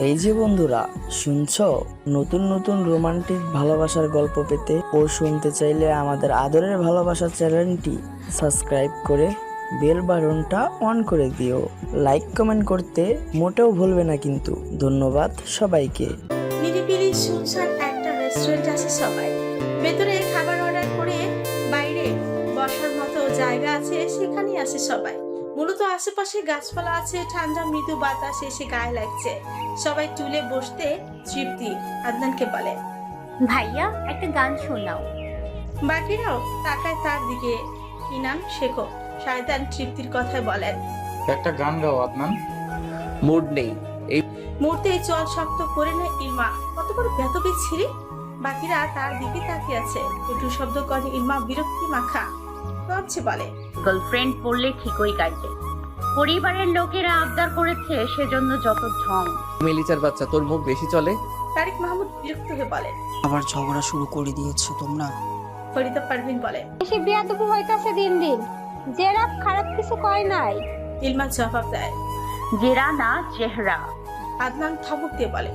এই যে বন্ধুরা, শুনছো? নতুন নতুন রোমান্টিক ভালোবাসার গল্প পেতে ও শুনতে চাইলে আমাদের আদরের ভালোবাসা চ্যানেলটি সাবস্ক্রাইব করে বেল বাটনটা অন করে দিও। লাইক কমেন্ট করতে মোটেও ভুলবে না কিন্তু। ধন্যবাদ সবাইকে। নিরিবিলি শুনশান একটা রেস্টুরেন্ট আছে সবাই। ভেতরে খাবার অর্ডার করে বাইরে বসার মতো জায়গা আছে, সেখানেই আসে সবাই। মূলত আশেপাশে গাছপালা আছে, ঠান্ডা মৃদু বাতাস এসে গায়ে লাগছে। সবাই টুলে বসতে তৃপ্তি আদনানকে বলে, ভাইয়া একটা গান শোনাও। বাকিরাও তাকায় তার দিকে। কি নাম শেখো? শায়দান তৃপ্তির কথায় বলেন, একটা গান গাও আদনান। মুড নেই। এই মুহূর্তে চল শক্ত করে নেয় ইলমা। কত বড় বেতবে ছিঁড়ে। বাকিরা তার দিকে তাকিয়ে আছে। একটু শব্দ করে ইলমা বিরক্তি মাখা কচ্ছে বলে, গার্লফ্রেন্ড পড়লে ঠিকই কাটবে। পরিবারের লোকেরা আবদার করেছে, সেজন্য যত ঢং। মেলিচার বাচ্চা, তোর মুখ বেশি চলে। তারিক মাহমুদ বিরক্ত হয়ে বলে। আবার ঝগড়া শুরু করে দিয়েছো তোমরা। ফরিদা পারভিন বলে, বেশি বেয়াদবি হইতাছে দিন দিন। জেরা খারাপ কিছু কয় নাই। ইলমা জবাব দেয়, জেরা না চেহারা। আদনান ধমক দিয়ে বলে,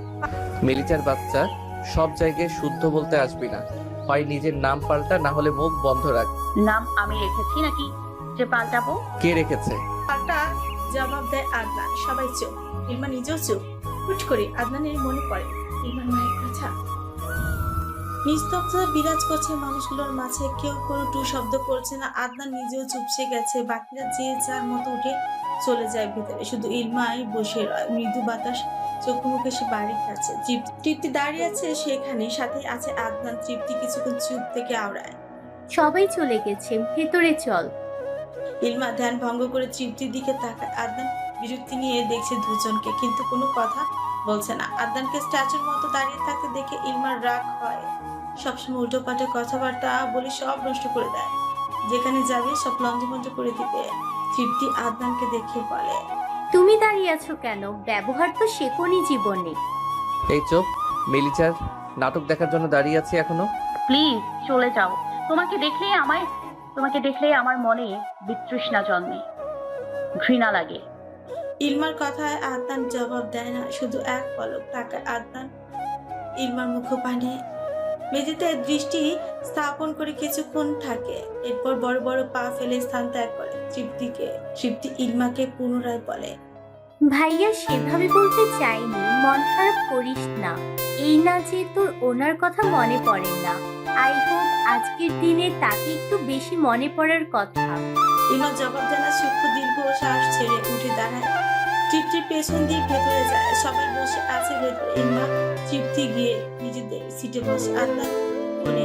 মেলিচার বাচ্চা, সব জায়গায় শুদ্ধ বলতে আসবি না। হয় নিজের নাম পাল্টা, না হলে মুখ বন্ধ রাখ। নাম আমি রেখেছি নাকি যে পাল্টাবো? কে রেখেছে? পাল্টা জবাব দেয় আদনান। সবাই চুপ, ইলমা নিজেও চুপ। হুট করে আদনানের মনে পড়ে ইলমার মায়ের কথা। নিস্তব্ধতা বিরাজ করছে মানুষগুলোর মাঝে। কেউ কোনো টু শব্দ করছে না। আদনান নিজেও চুপসে গেছে। বাকিরা যে যার মতো উঠে চলে যায় ভিতরে। শুধু ইলমাই বসে রয়। মৃদু বাতাস চোখ মুখে সে বাড়ি খাচ্ছে। তৃপ্তি দাঁড়িয়ে আছে সেখানে, সাথে আছে আদনান। তৃপ্তি কিছুক্ষণ চুপ থেকে আওড়ায়। সবাই চলে গেছে, ভেতরে চল। ইলমা ধ্যান ভঙ্গ করে তৃপ্তির দিকে তাকায়। আদনান বিরক্তি নিয়ে দেখছে দুজনকে, কিন্তু কোনো কথা বলছে না। আদনানকে স্ট্যাচুর মতো দাঁড়িয়ে থাকতে দেখে ইলমার রাগ হয়। সবসময় উল্টো পাল্টে কথাবার্তা বলে সব নষ্ট করে দেয়। যেখানে যাবে সব লঞ্চমঞ্চ করে দিবে। তৃপ্তি আদনানকে দেখে বলে, তুমি দাঁড়িয়ে আছো কেন? ব্যবহার তো শেখনি জীবনে। এই চোপ। মেলিচার নাটক দেখার জন্য দাঁড়িয়ে আছি এখনো। প্লিজ চলে যাও। তোমাকে দেখলেই আমার মনে বিতৃষ্ণা জন্মে, ঘৃণা লাগে। ইলমার কথায় আদনান জবাব দেয় না, শুধু এক পলক তাকায় আদনান। ইলমার মুখ পানে মেঝেতে দৃষ্টি স্থাপন করে কিছুক্ষণ থাকে। এরপর বড় বড় পা ফেলে স্থান ত্যাগ করে তৃপ্তি ইলমাকে পুনরায় বলে, ভাইয়া সেভাবে বলতে চাইনি, মন খারাপ করিস না। এই না যে তোর ওনার কথা মনে পড়ে না। আই হোপ আজকের দিনে তাকে একটু বেশি মনে পড়ার কথা। ইলমা জবাব দেয় না। সূক্ষ্ম দীর্ঘ শ্বাস ছেড়ে উঠে দাঁড়ায়। তৃপ্তির পেছন দিয়ে ভেতরে যায়। সবাই বসে আছে ভেতরে। ইলমা তৃপ্তি গিয়ে নিজেদের সিটে বসে। আদনান ফোনে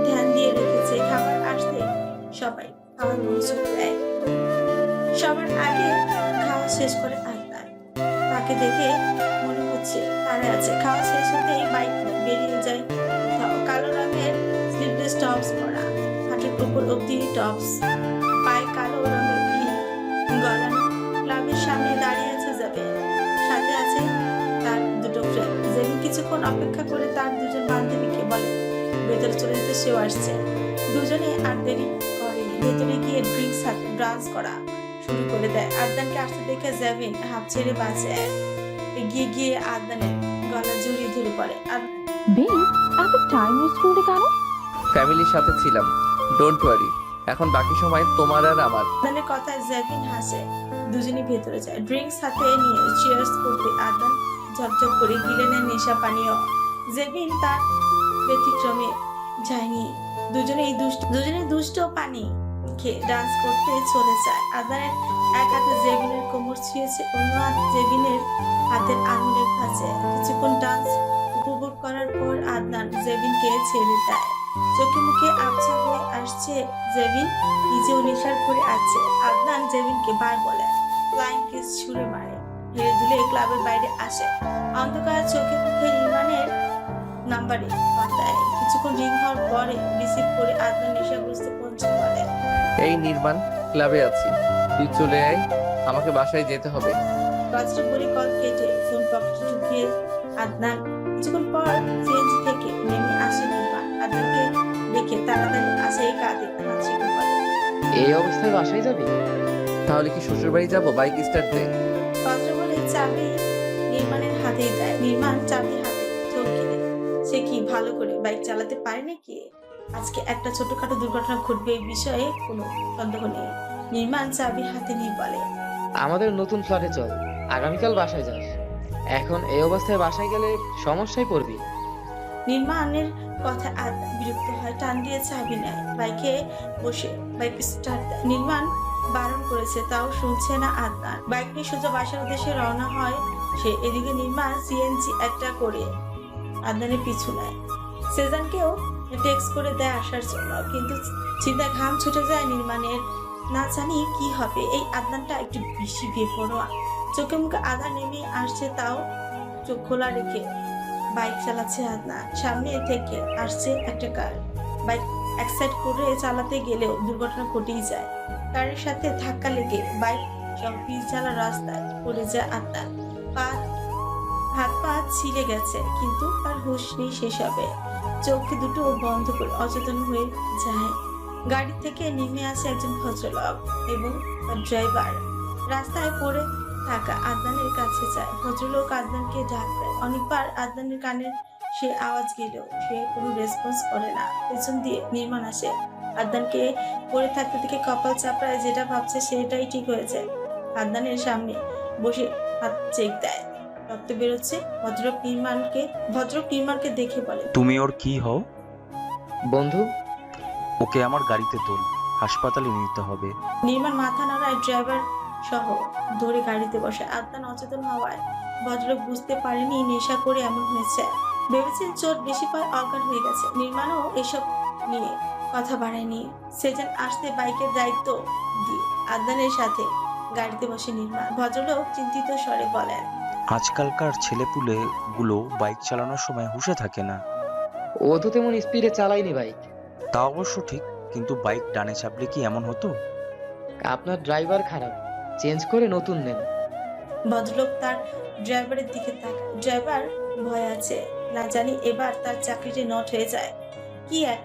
ধ্যান দিয়ে রেখেছে। খাবার আসতে সবাই খাবার মনোযোগ দেয়। সবার আগে খাওয়া শেষ করে আদনান। তাকে দেখে মনে হচ্ছে তারা আছে। খাওয়া শেষ হতেই বাইক বেরিয়ে যায় কোথাও। কালো রঙের স্লিভলেস টপস পরা, হাঁটুর উপর অব্দি টপস, পায়ে কালো রঙের গলানো। ক্লাবের সামনে দাঁড়িয়ে আছে যাবে, সাথে আছে তার দুটো ফ্রেন্ড। জেমি কিছুক্ষণ অপেক্ষা করে তার দুজন বান্ধবীকে বলে ভেতরে চলে যেতে, সেও আসছে। দুজনে আর দেরি করেনি, ভেতরে গিয়ে ড্রিঙ্কস হাতে ডান্স করা শুরু করে দেয়। আদনানকে আসতে দেখে জেমিন হাফ ছেড়ে বাঁচে এগিয়ে গিয়ে আদনানের গলা জড়িয়ে ধরে পড়ে। বেবি এত টাইম ওয়েস্ট করলে কেন? ফ্যামিলির সাথে ছিলাম, ডোন্ট ওয়ারি। এখন বাকি সময় তোমার আর আমার। আদনানের কথায় জেমিন হাসে। দুজনে ভেতরে যায়। ড্রিঙ্কস হাতে নিয়ে চিয়ার্স করতে আদনান ঝকঝক করে গিলে নেয় নেশা পানীয়। জেমিন তার ব্যতিক্রমে যায়নি। দুজনে দুষ্ট পানি খেয়ে ডান্স করতে চলে যায়। আদনানের এক হাতে জেবিনের কোমর ছুঁয়েছে, অন্য হাত জেবিনের হাতের আঙুলের কাছে। কিছুক্ষণ ডান্স উপভোগ করার পর আদনান জেবিনকে ছেড়ে দেয়। চোখে মুখে আবছা হয়ে আসছে জেবিন, নিজেও নেশার করে আছে। আদনান জেবিনকে বাই বলে ফ্লাইং কিস ছুঁড়ে মারে। হেরে দুলে ক্লাবের বাইরে আসে। অন্ধকার চোখে মুখে ইমানের নাম্বারে ফোন দেয়। কিছুক্ষণ রিং হওয়ার পরে রিসিভ করে আদনান নেশাগ্রস্ত পৌঁছে বলে, এই নির্মাণ ক্লাবে আছি, তুই চলে আয়, আমাকে বাসায় যেতে হবে। কথাটা বলে কল কেটে ফোন পকেটে ঢুকিয়ে আদনান। কিছুক্ষণ পর সিএনজি থেকে নেমে আসে নির্মাণ। আদনানকে দেখে তাড়াতাড়ি আসে কাঁধে হাত ছেড়ে বলে, এই অবস্থায় বাসায় যাবি? তাহলে কি শ্বশুর বাড়ি যাবো? বাইক স্টার্ট দে। কথাটা বলে চাবি নির্মাণের হাতেই দেয়। নির্মাণ চাবি হাতে থমকে। সে কি ভালো করে বাইক চালাতে পারে নাকি? আজকে একটা ছোটখাটো দুর্ঘটনা ঘটবে এই বিষয়ে কোনো সন্দেহ নেই। নির্মাণ চাবি হাতে নিয়ে বলে, আমাদের নতুন ফ্ল্যাটে চল, আগামীকাল বাসায় যাস। এখন এই অবস্থায় বাসায় গেলে সমস্যায় পড়বি। নির্মাণের কথা আদনান বিরক্ত হয়, টান দিয়ে চাবি নেয়, বাইকে বসে বাইক স্টার্ট দেয়। নির্মাণ বারণ করেছে তাও শুনছে না আদনান। বাইক নিয়ে সোজা বাসার উদ্দেশ্যে রওনা হয় সে। এদিকে নির্মাণ সিএনজি একটা করে আদনানের পিছু নেয়। সেজানকেও টেক্সট করে দেয় আসার জন্য, কিন্তু চিন্তায় ঘাম ছুটে যায় নির্মাণের। না জানি কি হবে, এই আদনানটা একটু বেশি বেপরোয়া। চোখে মুখে আধা নেমে আসছে, তাও চোখ খোলা রেখে বাইক চালাচ্ছে আদনান। সামনে থেকে আসছে একটা কার। বাইক এক সাইড করে চালাতে গেলেও দুর্ঘটনা ঘটেই যায়। কারের সাথে ধাক্কা লেগে বাইক সব পিচ জ্বালা রাস্তায় পড়ে যায় আদনান। হাত পা ছিলে গেছে, কিন্তু তার হুঁশ নেই সেসবে। চোখ দুটো বন্ধ করে অচেতন হয়ে যায়। গাড়ি থেকে নেমে আসে একজন ভদ্রলোক এবং তার ড্রাইভার। রাস্তায় পড়ে থাকা আদনানের কাছে যায়। ভদ্রলোক আদনানকে ডাক দেয়। অনেকবার আদনানের কানে সে আওয়াজ গেলেও সে কোনো রেসপন্স করে না। পেছন দিয়ে নির্মাণ আসে। আদনানকে পড়ে থাকতে দেখে কপাল চাপড়ায়, যেটা ভাবছে সেটাই ঠিক হয়েছে। আদনানের সামনে বসে হাত চেক দেয়, রক্ত বেরোচ্ছে। ভদ্রলোক নির্মাণকে দেখে বলে, তুমি ওর কি হও? বন্ধু, ওকে আমার গাড়িতে তোল, হাসপাতালে নিতে হবে। নির্মাণ মাথা নাড়ায়, ড্রাইভার সহ ধরে গাড়িতে বসে। আদনান অচেতন হওয়ায় ভদ্রলোক বুঝতে পারেনি নেশা করে এমন হয়েছে। ভেবেছেন চোট বেশি পায়, অজ্ঞান হয়ে গেছে। নির্মাণও এসব নিয়ে কথা বাড়ায়নি। সেজান আসতে বাইকের দায়িত্ব দিয়ে আদনানের সাথে গাড়িতে বসে নির্মাণ। ভদ্রলোক চিন্তিত স্বরে বলেন, আজকালকার ছেলেপুলে গুলো বাইক চালানোর সময় হুঁশে থাকে না। ও তো তেমন স্পিডে চালাইনি বাইক। তা অবশ্য ঠিক, কিন্তু বাইক ডানে চাপলে কি এমন হতো? আপনার ড্রাইভার খারাপ, চেঞ্জ করে নতুন নেন। ভদ্রলোক তার ড্রাইভারের দিকে তাকায়। ড্রাইভার ভয় আছে, না জানি এবার তার চাকরিতে নট হয়ে যায়। কি এক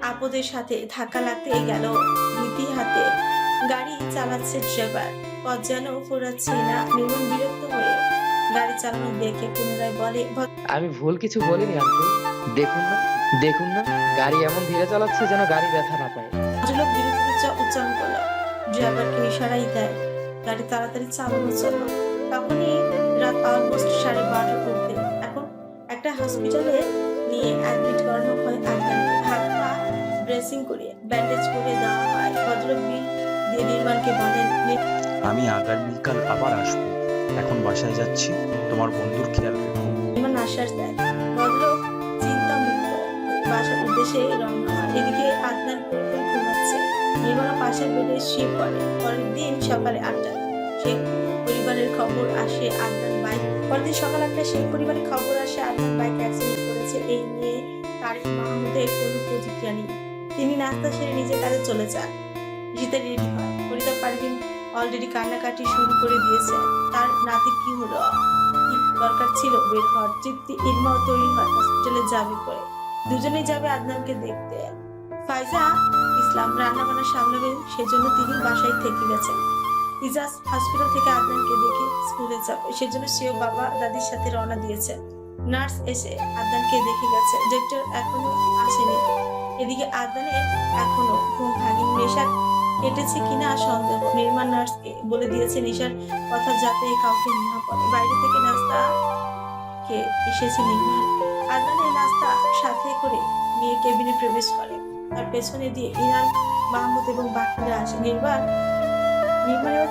আপদের সাথে ধাক্কা লাগতে গেল। রীতি হাতে গাড়ি চালাচ্ছে ড্রাইভার, পথ যেন ফোরাচ্ছে না। নির্মল বিরক্ত হয়ে গাড়ি চালানো দেখে পুনরায় বলে, আমি ভুল কিছু বলিনি আঙ্কেল। দেখুন না গাড়ি এমন ধীরে চালাচ্ছে যেন গাড়ি ব্যথা না পায়। ভদ্রলোক বিরক্তি উচ্চারণ করলো। ড্রাইভারকে ইশারাই দেয় গাড়ি তাড়াতাড়ি চালানোর জন্য। তখনই রাত অলমোস্ট 12:30 করতে। এখন একটা হসপিটালে নিয়ে অ্যাডমিট করানো হয় আদনানকে। হাত পা ড্রেসিং করে ব্যান্ডেজ করে দেওয়া হয়। ভদ্রলোক বিল দিয়ে নির্মাণকে বলেন, আমি আগামীকাল আবার আসবো, এখন বাসায় যাচ্ছি, তোমার বন্ধুর খেয়াল রেখো। নির্মাণ আশ্বাস দেয়। ভদ্রলোক চিন্তামুক্ত বাসার উদ্দেশ্যে রওনা হয়। এদিকে আদনান পুরোপুরি ঘুমাচ্ছে। নির্মাণও পাশের বেডে শুয়ে পড়ে। পরের দিন সকালে 8টা শেখ পরিবারের খবর আসে আদনান বাইক অ্যাক্সিডেন্ট করেছে। এই নিয়ে তারিক মাহমুদের কোনো প্রতিক্রিয়া নেই। তিনি নাস্তা সেরে নিজের কাজে চলে যান। ঈশিতা রেডি হয়। ফরিদা পারভিন অলরেডি কান্নাকাটি শুরু করে দিয়েছে। তার নাতির কি হলো, কি দরকার ছিল বের হওয়ার। তৃপ্তি ইলমাও তৈরি হয়, হসপিটালে যাবে করে। দুজনেই যাবে আদনানকে দেখতে। ফাইজা ইসলাম রান্না বান্না সামলাবেন, সেজন্য তিনি বাসায় থেকে গেছেন। ইজাজ হসপিটাল থেকে আদনানকে দেখে স্কুলে যাবে, সেজন্য সেও বাবা দাদির সাথে রওনা দিয়েছে। নার্স এসে আদনানকে দেখে গেছে, ডাক্তার এখনো আসেনি। এদিকে আদনানের এখনো ঘুম ভাঙেনি। নেশা কেটেছে কিনা সন্দেহ। নির্মাণ নার্সকে বলে দিয়েছে নেশার কথা যাতে কাউকে না বলে। বাইরে থেকে নাস্তা খেয়ে এসেছে নির্মাণ। আদনানের নাস্তা সাথে করে নিয়ে কেবিনে প্রবেশ করে। তার পেছনে দিয়ে ইনান, মাহমুদ এবং বাকিরা আসে। নির্মাণ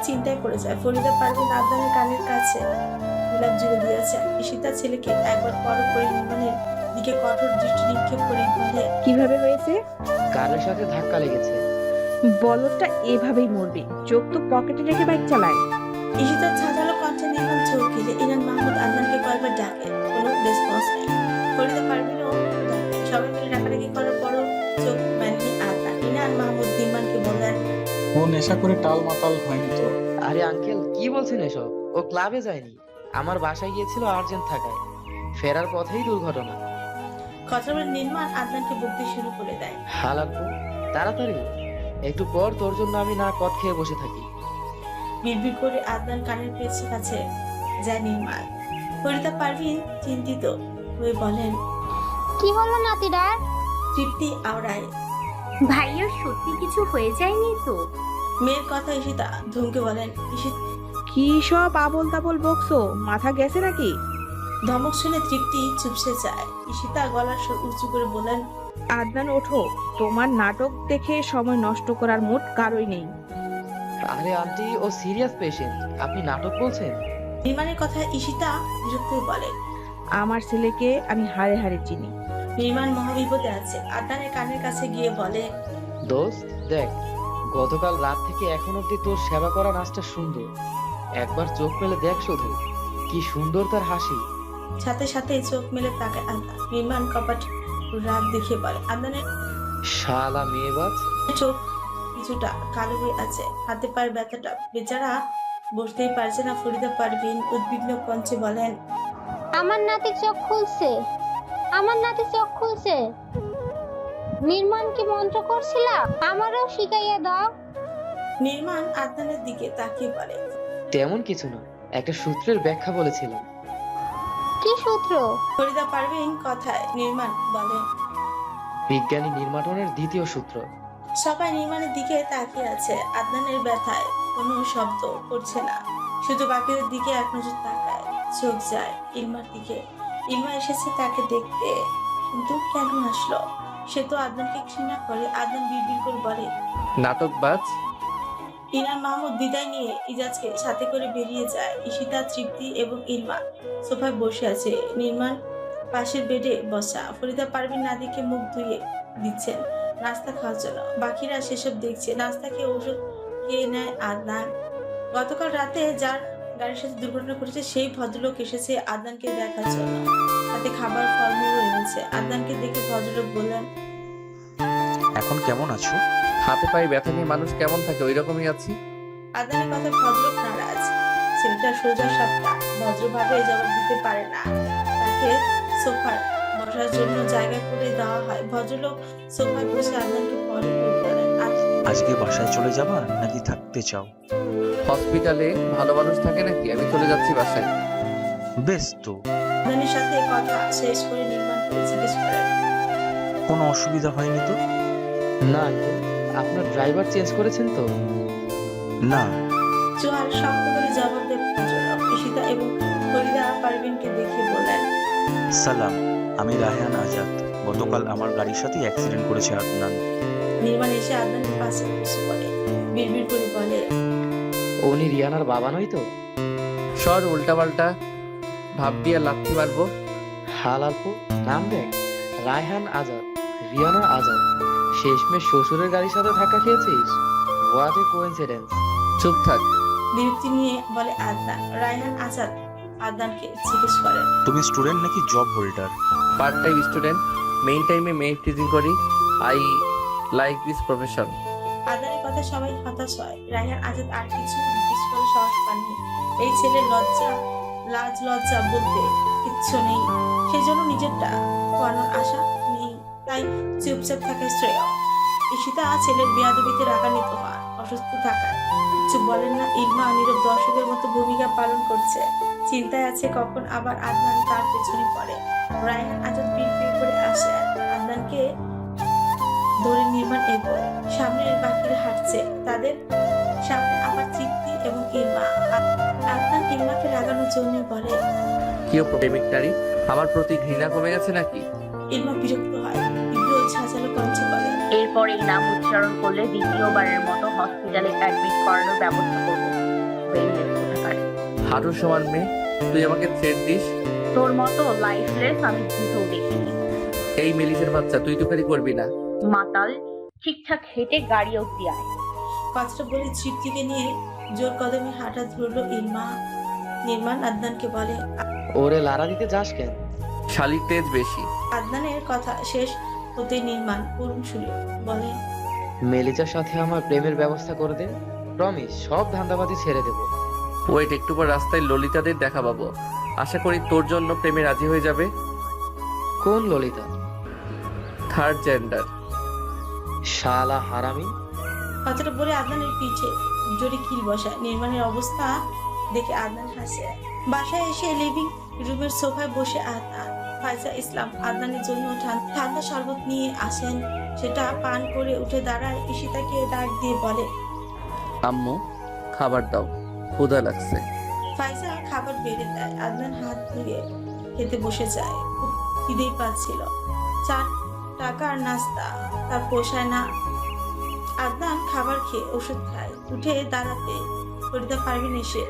চিন্তায় পড়ে যায়। ফরিদা পারভিন আদনানের কানের কাছে গোলাপ জুড়ে দিয়েছেন। ঈশিতা ছেলেকে একবার পরখ করে নির্মাণের দিকে কঠোর দৃষ্টি নিক্ষেপ করে বলে, কিভাবে হয়েছে? কারের সাথে ধাক্কা লেগেছে। বলদটা এভাবেই মরবে, চোখ তো পকেটে রেখে বাইক চালায়। ঈশিতার ঝাঁঝালো কণ্ঠে নির্মাণ চোখ গেলে ইনান, মাহমুদ আদনানকে কয়েকবার ডাকে, কোনো রেসপন্স নেই। ফরিদা পারভিনও ডাকে। সবাই মিলে ডাকাডাকি করার পরও চোখ মেলেনি আদনান। ইনান, মাহমুদ নির্মাণকে বললেন, ও নেশা করে টাল মাতাল হয়নি তো? আরে আঙ্কেল, কি বলছেন এসব? ও ক্লাবে যায়নি, আমার বাসায় গিয়েছিল আর্জেন্ট থাকায়। ফেরার পথেই দুর্ঘটনা। কথা বলে নির্মাণ আদনানকে বকতে শুরু করে দেয়। হালাকু, তাড়াতাড়ি, একটু পর তোর জন্য আমি না কট খেয়ে বসে থাকি। বিড়বিড় করে আদনান কানের কাছে যায় নির্মাণ। ফরিদা পারভিন চিন্তিত হয়ে বলেন। কি হলো নাতিটার? তৃপ্তি আওড়ায়। ভাইয়ার সত্যি কিছু হয়ে যায়নি তো? মেয়ের কথা ঈশিতা ধমকে বলেন। ঈশিতা কি সব আবল তাবল বকছো? মাথা গেছে নাকি? ধমক শুনে তৃপ্তি চুপসে যায়। ঈশিতা গলার স্বর উঁচু করে বলেন। আদনান ওঠো, তোমার নাটক দেখে সময় নষ্ট করার মোট কারোই নেই। আরে আন্টি, ও সিরিয়াস পেশেন্ট, আপনি নাটক বলছেন? নির্মাণের কথা ঈশিতা বিরক্ত হয়ে বলে। আমার ছেলেকে আমি হাড়ে হাড়ে চিনি। নির্মাণ মহাবিপদে আছে। আদনানের কানের কাছে গিয়ে বলে। দোস্ত দেখ, গতকাল রাত থেকে এখন অব্দি তোর সেবা করা নাচটা সুন্দর। একবার চোখ মেলে দেখ শুধু, কি সুন্দর তার হাসি। সাথে সাথে চোখ মেলে তাকায় আদনান। নির্মাণ কপাট রাগ দেখে বলে। আদনানের শালা মেয়েবাজ। চোখ কিছুটা কালো হয়ে আছে, হাতে পায়ের ব্যথাটা বেচারা বসতেই পারছে না। ফরিদা পারভিন উদ্বিগ্ন কণ্ঠে বলেন। আমার নাতি চোখ খুলছে, আমার নাতি চোখ খুলছে। নির্মাণ কি মন্ত্র করছিলা? আমারও শিখাইয়া দাও। নির্মাণ আদনানের দিকে তাকিয়ে বলে। তেমন কিছু না, একটা সূত্রের ব্যাখ্যা বলেছিলাম। কি সূত্র? ফরিদা পারভিন কথায় নির্মাণ বলে। বিজ্ঞানী নির্মাটনের দ্বিতীয় সূত্র। সবাই নির্মাণের দিকে তাকিয়ে আছে। আদনানের ব্যথায় কোনো শব্দ করছে না, শুধু বাকিদের দিকে এক নজর তাকায়। চোখ যায় ইলমার দিকে। ইলমা এসেছে তাকে দেখতে, কিন্তু কেন আসলো? সে তো আদনানকে ঘৃণা করে। আদনান বিড়বিড় করে বলে। নাটকবাজ। ইনার মাহমুদ বিদায় নিয়ে ইজাজকে সাথে করে বেরিয়ে যায়। ঈশিতা, তৃপ্তি এবং ইলমা সোফায় বসে আছে। নির্মাণ পাশের বেডে বসা। ফরিদা পারভিন নাদিকে মুখ ধুয়ে দিচ্ছেন নাস্তা খাওয়ার জন্য। বাকিরা সেসব দেখছে। নাস্তা খেয়ে ওষুধ খেয়ে নেয় আদনান। গতকাল রাতে যার গাড়ির সাথে দুর্ঘটনা ঘটেছে সেই ভদ্রলোক এসেছে আদনানকে দেখার জন্য। তাতে খাবার ফলমূল এনেছে। আদনানকে দেখে ভদ্রলোক বললেন। এখন কেমন আছো? হাতে পায়ে ব্যথা নিয়ে মানুষ কেমন থাকে ওই রকমই আছি। আদনানের কথা ভদ্রলোক নারাজ। ছেলেটা সোজা সাপটা, ভদ্রভাবে জবাব দিতে পারে না। তাকে সোফার বসার জন্য জায়গা করে দেওয়া হয়। ভদ্রলোক সোফায় বসে আদনানকে পরে বলেন। আজকে বাসায় চলে যাবা নাকি থাকতে চাও? হসপিটালে ভালো মানুষ থাকে নাকি? আমি চলে যাচ্ছি বাসায়। বেশ তো, আদনানের সাথে কথা শেষ করে নির্মাণ করে জিজ্ঞেস করেন। কোনো অসুবিধা হয়নি তো? না আঙ্কেল, আপনার ড্রাইভার চেঞ্জ করেছেন তো? না। জোয়ার শক্ত করে জবাব দেয় ভদ্রলোক। ঈশিতা এবং ফরিদা পারভিনকে দেখে বলেন। সালাম, আমি রায়হান আজাদ। গতকাল আমার গাড়ির সাথে অ্যাক্সিডেন্ট করেছে আদনান। নির্মাণ এসে আদনানের পাশে বসে পড়ে। বিড়বিড় করে বলে। উনি রিয়ানার বাবা নয় তো? সর উল্টাপাল্টা ভাববি আর লাথি মারবো। হালালপু, নাম দেখ, রায়হান আজাদ, রিয়ানা আজাদ। শেষমেশ শ্বশুরের গাড়ির সাথে ধাক্কা খেয়েছিস? What a coincidence. চুপ থাক। বিরক্তি নিয়ে বলে আদনান। রায়হান আজাদ আদনানকে জিজ্ঞেস করেন। তুমি স্টুডেন্ট নাকি job holder? Part time student, main টাইমে মেয়ে টিচিং করি। I like this profession. আদনানের কথা সবাই হতাশ হয়। রায়হান আজাদ আর কিছু জিজ্ঞেস করে সাহস পাননি। এই ছেলের লাজ লজ্জা বলতে কিচ্ছু নেই। সেজন্য নিজেরটা খোয়ানোর আশা নেই, তাই চুপচাপ থাকে শ্রেয়। ঈশিতা ছেলের বেয়াদবিতে রাগান্বিত হন। অসুস্থ থাকায় কিছু বলেন না। ইলমা নীরব দর্শকের মতো ভূমিকা পালন করছে। চিন্তায় আছে কখন আবার আদনান তার পেছনে পড়ে। রায়হান আজাদ পিড় করে আসে। আদনানকে ধরে নির্মাণ এগোয়। সামনের বাকিরা হাঁটছে। তাদের সামনে আবার তৃপ্তি এবং ইলমা। আদনান ইলমাকে রাগানোর জন্য বলে। কেউ প্রেমিক নারী, আমার প্রতি ঘৃণা কমে গেছে নাকি? ইলমা বিরক্ত হয়। তীব্র ঝাঁঝালো কণ্ঠে বলে। এরপর এই নাম উচ্চারণ করলে দ্বিতীয়বারের মতো হসপিটালে অ্যাডমিট করানোর ব্যবস্থা করবো। বেরিয়ে কোথাকার। হাঁটুর সমান মেয়ে, তুই আমাকে থ্রেট দিস? তোর মতো লাইফলেস আমি ভূতেও দেখিনি। এই মেলিসের বাচ্চা, তুই তুকারি করবি না। মাতাল, ঠিকঠাক হেঁটে গাড়ি অব্দি আয়। কথাটা বলে তৃপ্তিকে নিয়ে জোর কদমে হাঁটা ধরলো ইলমা। নির্মাণ আদনানকে বলে। ওরে লারা দিতে যাস কেন? শালির তেজ বেশি। আদনানের কথা শেষ হতে নির্মাণ করুণ সুরে বলে। মেলিজার সাথে আমার প্রেমের ব্যবস্থা করে দে। প্রমিস, সব ধান্দাবাজি ছেড়ে দেবো। ওয়েট, একটু পর রাস্তায় ললিতাদের দেখা পাবো। আশা করি তোর জন্য প্রেমে রাজি হয়ে যাবে। কোন ললিতা? Third gender. শালা হারামি। কথাটা বলে আদনানের পিঠে জোরে কিল বসায়। নির্মাণের অবস্থা দেখে আদনান হাসে। বাসায় এসে লিভিং রুমের সোফায় বসে আদনান। ফাইজা ইসলাম আদনানের জন্য ঠান্ডা শরবত নিয়ে আসেন। সেটা পান করে উঠে দাঁড়ায়। ঈশিতাকে ডাক দিয়ে বলে, আম্মু খাবার দাও, ক্ষুধা লাগছে। ফাইজা খাবার বেড়ে দেয়। আদনান হাত ধুয়ে খেতে বসে যায়। খুব খিদেই পাচ্ছিল। 4 টাকার নাস্তা তার পোষায় না। আদনান খাবার খেয়ে ওষুধ খায়। উঠে দাঁড়াতে ফরিদা পারভিন এসে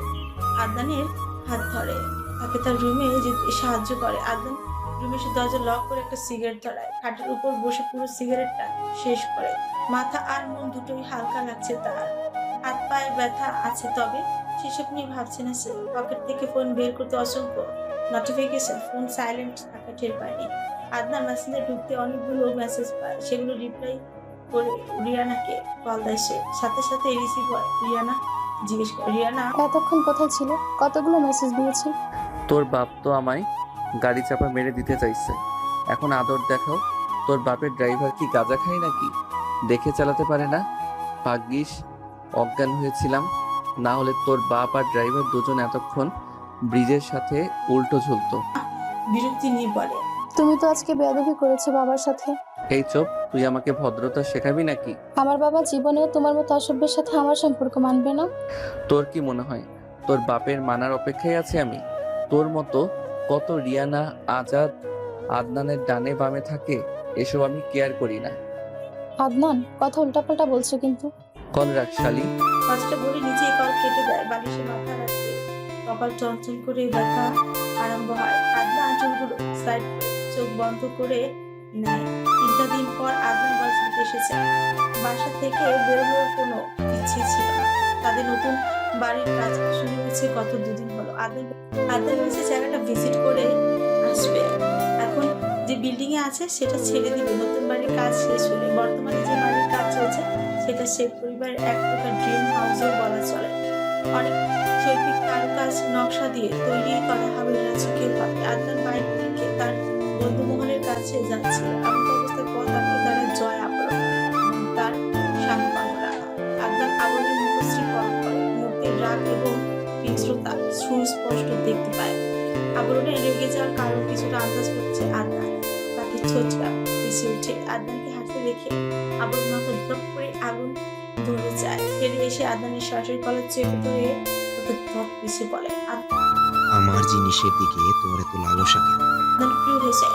আদনানের হাত ধরে, তাকে তার রুমে যেতে সাহায্য করে। আদনান রুমে এসে দরজা লক করে একটা সিগারেট ধরায়। খাটের উপর বসে পুরো সিগারেটটা শেষ করে। মাথা আর মন দুটোই হালকা লাগছে তার। হাত পায়ে ব্যথা আছে, তবে সেসব নিয়ে ভাবছে না সে। পকেট থেকে ফোন বের করতে অসংখ্য নোটিফিকেশন, ফোন সাইলেন্ট থাকা টের পায়নি। আদনান মেসেঞ্জারে ঢুকতে অনেকগুলো মেসেজ পায়। সেগুলো রিপ্লাই করে রিয়ানাকে কল দেয় সে। সাথে সাথে রিসিভ হয়। রিয়ানা জিজ্ঞেস করে, রিয়ানা এতক্ষণ কোথায় ছিল? কতগুলো মেসেজ দিয়েছি? তোর বাপ তো আমায় গাড়ি চাপা মেরে দিতে চাইছে, এখন আদর দেখাও। তোর বাপের ড্রাইভার কি গাঁজা খায় নাকি? দেখে চালাতে পারে না? ভাগ্যিস অজ্ঞান হয়েছিলাম, না হলে তোর বাপ আর ড্রাইভার দুজন এতক্ষণ ব্রিজের সাথে উল্টো ঝুলতো। বিরক্তি নিয়ে বলে, তুমি তো আজকে বেয়াদবি করেছো বাবার সাথে। এই চোপ, তুই আমাকে ভদ্রতা শেখাবি নাকি? আমার বাবা জীবনেও তোমার মতো অসভ্যের সাথে আমার সম্পর্ক মানবে না। তোর কি মনে হয় তোর বাপের মানার অপেক্ষায় আছে আমি? তোর মতো কত রিয়ানা, আজাদ, আদনানের ডানে বামে থাকে, এসব আমি কেয়ার করি না। আদনান, কথা উল্টাপাল্টা বলছো কিন্তু। কল রাখ শালি। কথাটা বলে নিচে কল কেটে দেয়। বালিশে মাথা রাখতে কপাল চঞ্চল করে ব্যথা আরম্ভ হয়। আদনান চুলগুলো সাইড করে চোখ বন্ধ করে নেয়। 3টা দিন পর আদনান বাড়িতে এসেছে। বাসা থেকে বের হওয়ার কোনো ইচ্ছে ছিল না। তাদের নতুন বাড়ির কাজ শুরু হয়েছে গত 2 দিন হলো। আদনান বলছে জায়গাটা ভিজিট করে আসবে। এখন যে বিল্ডিং এ আছে সেটা ছেড়ে দিবে নতুন বাড়ির কাজ শেষ হলে। বর্তমানে যে বাড়ির কাজ চলছে সেটা শেখ পরিবারের এক প্রকার ড্রিম হাউসও বলা চলে। অনেক শৈল্পিক কারুকাজ নকশা দিয়ে তৈরি করা হবে রাজকীয় ভাবে। আদনান বাইক থেকে তার বন্ধু মহলের কাছে যাচ্ছিল। এমন অবস্থায় পথ আটকে দাঁড়ায় জয় আবরণ এবং তার সাংবাদিকরা। আদনান আবরণের মুখশ্রী পরখ করে। মুহূর্তের রাগ এবং হিংস্রতা সুস্পষ্ট দেখতে পায়। আবরণে রেগে যাওয়ার কারণ কিছুটা আন্দাজ করছে আদনান। তাকে ছোটকা পিছিয়ে উঠে আদনানকে হাসতে দেখে আবরণ মাথা ধপ করে আগুন ধরে যায়। ফিরে এসে আদনানের সরাসরি কলের চেপে ধরে ওকে ধপ পিছিয়ে বলে, আমার জিনিসের দিকে তোর এত লালসা কেন? আদনান প্রিয় হয়েছে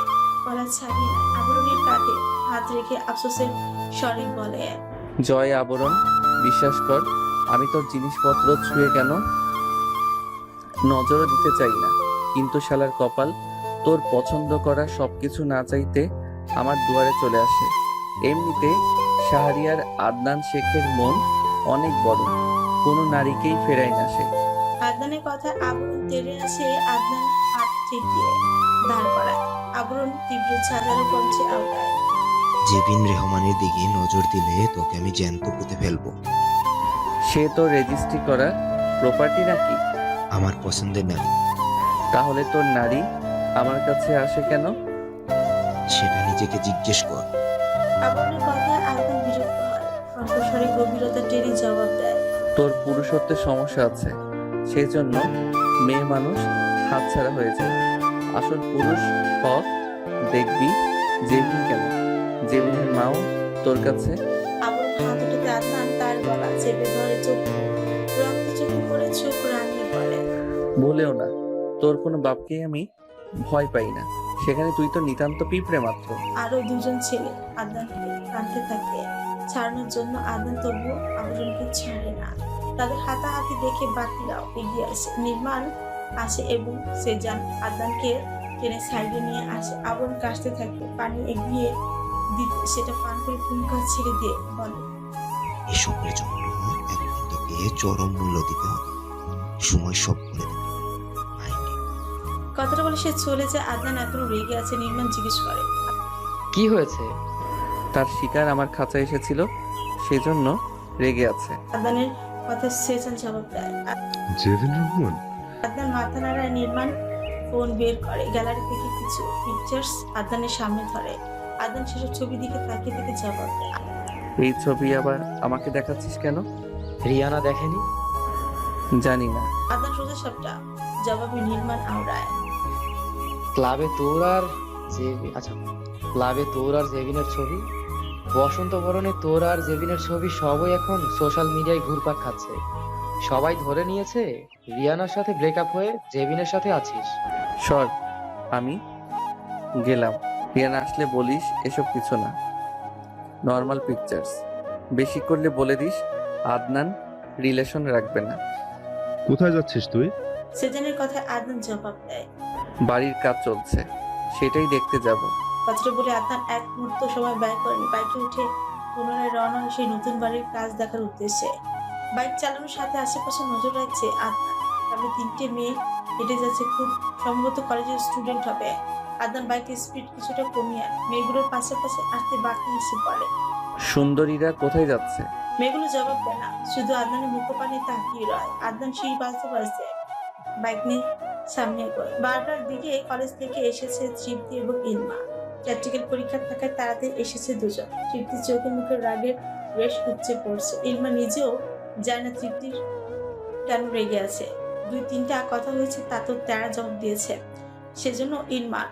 কলা ছাড়িয়ে আবরণের কাঁধে হাত রেখে আফসোসের স্বরে বলে, জয় আবরণ, বিশ্বাস কর আমি তোর জিনিসপত্র ছুঁয়ে কেন নজরও দিতে চাই না, কিন্তু শালার কপাল তোর পছন্দ করা সবকিছু না চাইতে আমার দুয়ারে চলে আসে। এমনিতে শাহরিয়ার আদনান শেখের মন অনেক বড়, কোনো নারীকেই ফেরায় না সে। আদনানের কথা আবরণ তেড়ে আসে। আদনান হাত ঠেকিয়ে দাঁড় করায়। আবরণ তীব্র ঝাঁঝালো কণ্ঠে আওড়ায়, জেবিন রেহমানের দিকে নজর দিলে তোকে আমি জ্যান্ত পুঁতে ফেলবো। সে তো রেজিস্ট্রি করা প্রপার্টি নাকি? আমার পছন্দের নারী। তাহলে তোর নারী আমার কাছে আসে কেন? সেটা নিজেকে জিজ্ঞেস কর। আবরণের কথায় আদনান বিরক্ত হয়। কণ্ঠস্বরে গভীরতা টেনে জবাব দেয়, তোর পুরুষত্বের সমস্যা আছে, সেই জন্য মেয়ে মানুষ হাতছাড়া হয়ে যায়। আসল পুরুষ হ, দেখবি জেবিন কেন, জেবিনের মাও তোর কাছে। আবরণ হাত উঠাতে আদনান তার গলা চেপে ধরে চোখ রক্ত চোখে করে চোখ রাঙিয়ে বলে, বলেও না, তোর কোনো বাপকেই আমি ভয় পাই না, সেখানে তুই তো নিতান্ত পিঁপড়ে মাত্র। আরো 2জন ছেলে আদনানকে কাঁদতে থাকে। ছাড়ানোর জন্য আদনান তবুও আবরণকে ছাড়ে না। তাদের হাতাহাতি দেখে বাকিরাও এগিয়ে আসে। নির্মাণ আসে এবং সে যান আদনানকে টেনে সাইডে নিয়ে আসে। আবরণ কাশতে থাকে। পানি এগিয়ে দিতে সেটা পান করে ফুঙ্কার ছেড়ে দিয়ে বলে, এসবের জন্য একদিন তোকে চরম মূল্য দিতে হবে। সময় সব বলে দেবে। মাইন্ডে। কথাটা বলে সে চলে যায়। আদনান এখনো রেগে আছে। নির্মাণ জিজ্ঞেস করে, কি হয়েছে? তার শিকার আমার খাঁচা এসেছিল, সেজন্য রেগে আছে। আদনানের কথা সেজন জবাব দেয়। জেবিন রহমান? আদনান মাথা নাড়ায়। নির্মাণ ফোন বের করে। গ্যালারি থেকে কিছু পিকচার্স আদনানের সামনে ধরে। আদনান সেসব ছবি দিকে তাকিয়ে থেকে জবাব দেয়, এই ছবি আবার আমাকে দেখাচ্ছিস কেন? রিয়ানা দেখেনি? জানি না। আদনান সোজা সবটা জবাবে নির্মাণ আওড়ায়। ক্লাবে তোর আর জেবিনের ছবি, বসন্ত বরণে তোর আর জেবিনের ছবি সবই এখন সোশ্যাল মিডিয়ায় ঘুরপাক খাচ্ছে। সবাই ধরে নিয়েছে রিয়ানার সাথে ব্রেকআপ হয়ে জেবিনের সাথে আছিস। সর, আমি গেলাম। রিয়ানা আসলে বলিস এসব কিছু না, নর্মাল পিকচার্স। বেশি করলে বলে দিস আদনান রিলেশন রাখবে না। কোথায় যাচ্ছিস তুই? সেজানের কথায় আদনান জবাব দেয়। বাড়ির কাজ চলছে, সেটাই দেখতে যাব। কথাটা বলে আদনান এক মুহূর্ত সময় ব্যয় করেন বাইকে উঠে পুনরায় রওনা হয় সেই নতুন বাড়ির কাজ দেখার উদ্দেশ্যে। বাইক চালানোর সাথে আশেপাশে নজর রাখছে আদনান। সামনে 3টে মেয়ে হেঁটে যাচ্ছে, খুব সম্ভবত কলেজের স্টুডেন্ট হবে। আদনান বাইকের স্পিড কিছুটা কমিয়ে মেয়েগুলোর পাশে পাশে আসতে বাকি এসে পড়ে। সুন্দরীরা কোথায় যাচ্ছে? মেয়েগুলো জবাব দেয় না, শুধু আদনানের মুখপানে তাকিয়ে রয়। আদনান সিঁড়ি বাজতে বাজতে বাইক নিয়ে সামনে এগোয়। 12টার দিকে কলেজ থেকে এসেছে তৃপ্তি এবং ইলমা। প্র্যাকটিক্যাল পরীক্ষা থাকায় তাড়াতাড়ি এসেছে দুজন। তৃপ্তির চোখে মুখে রাগের রেশ উপচে পড়ছে। ইলমা নিজেও জানে না তৃপ্তির কেন রেগে আছে। 2-3টা কথা হয়েছে, তা তো তেরা জবাব দিয়েছে। সেজন্য ইলমা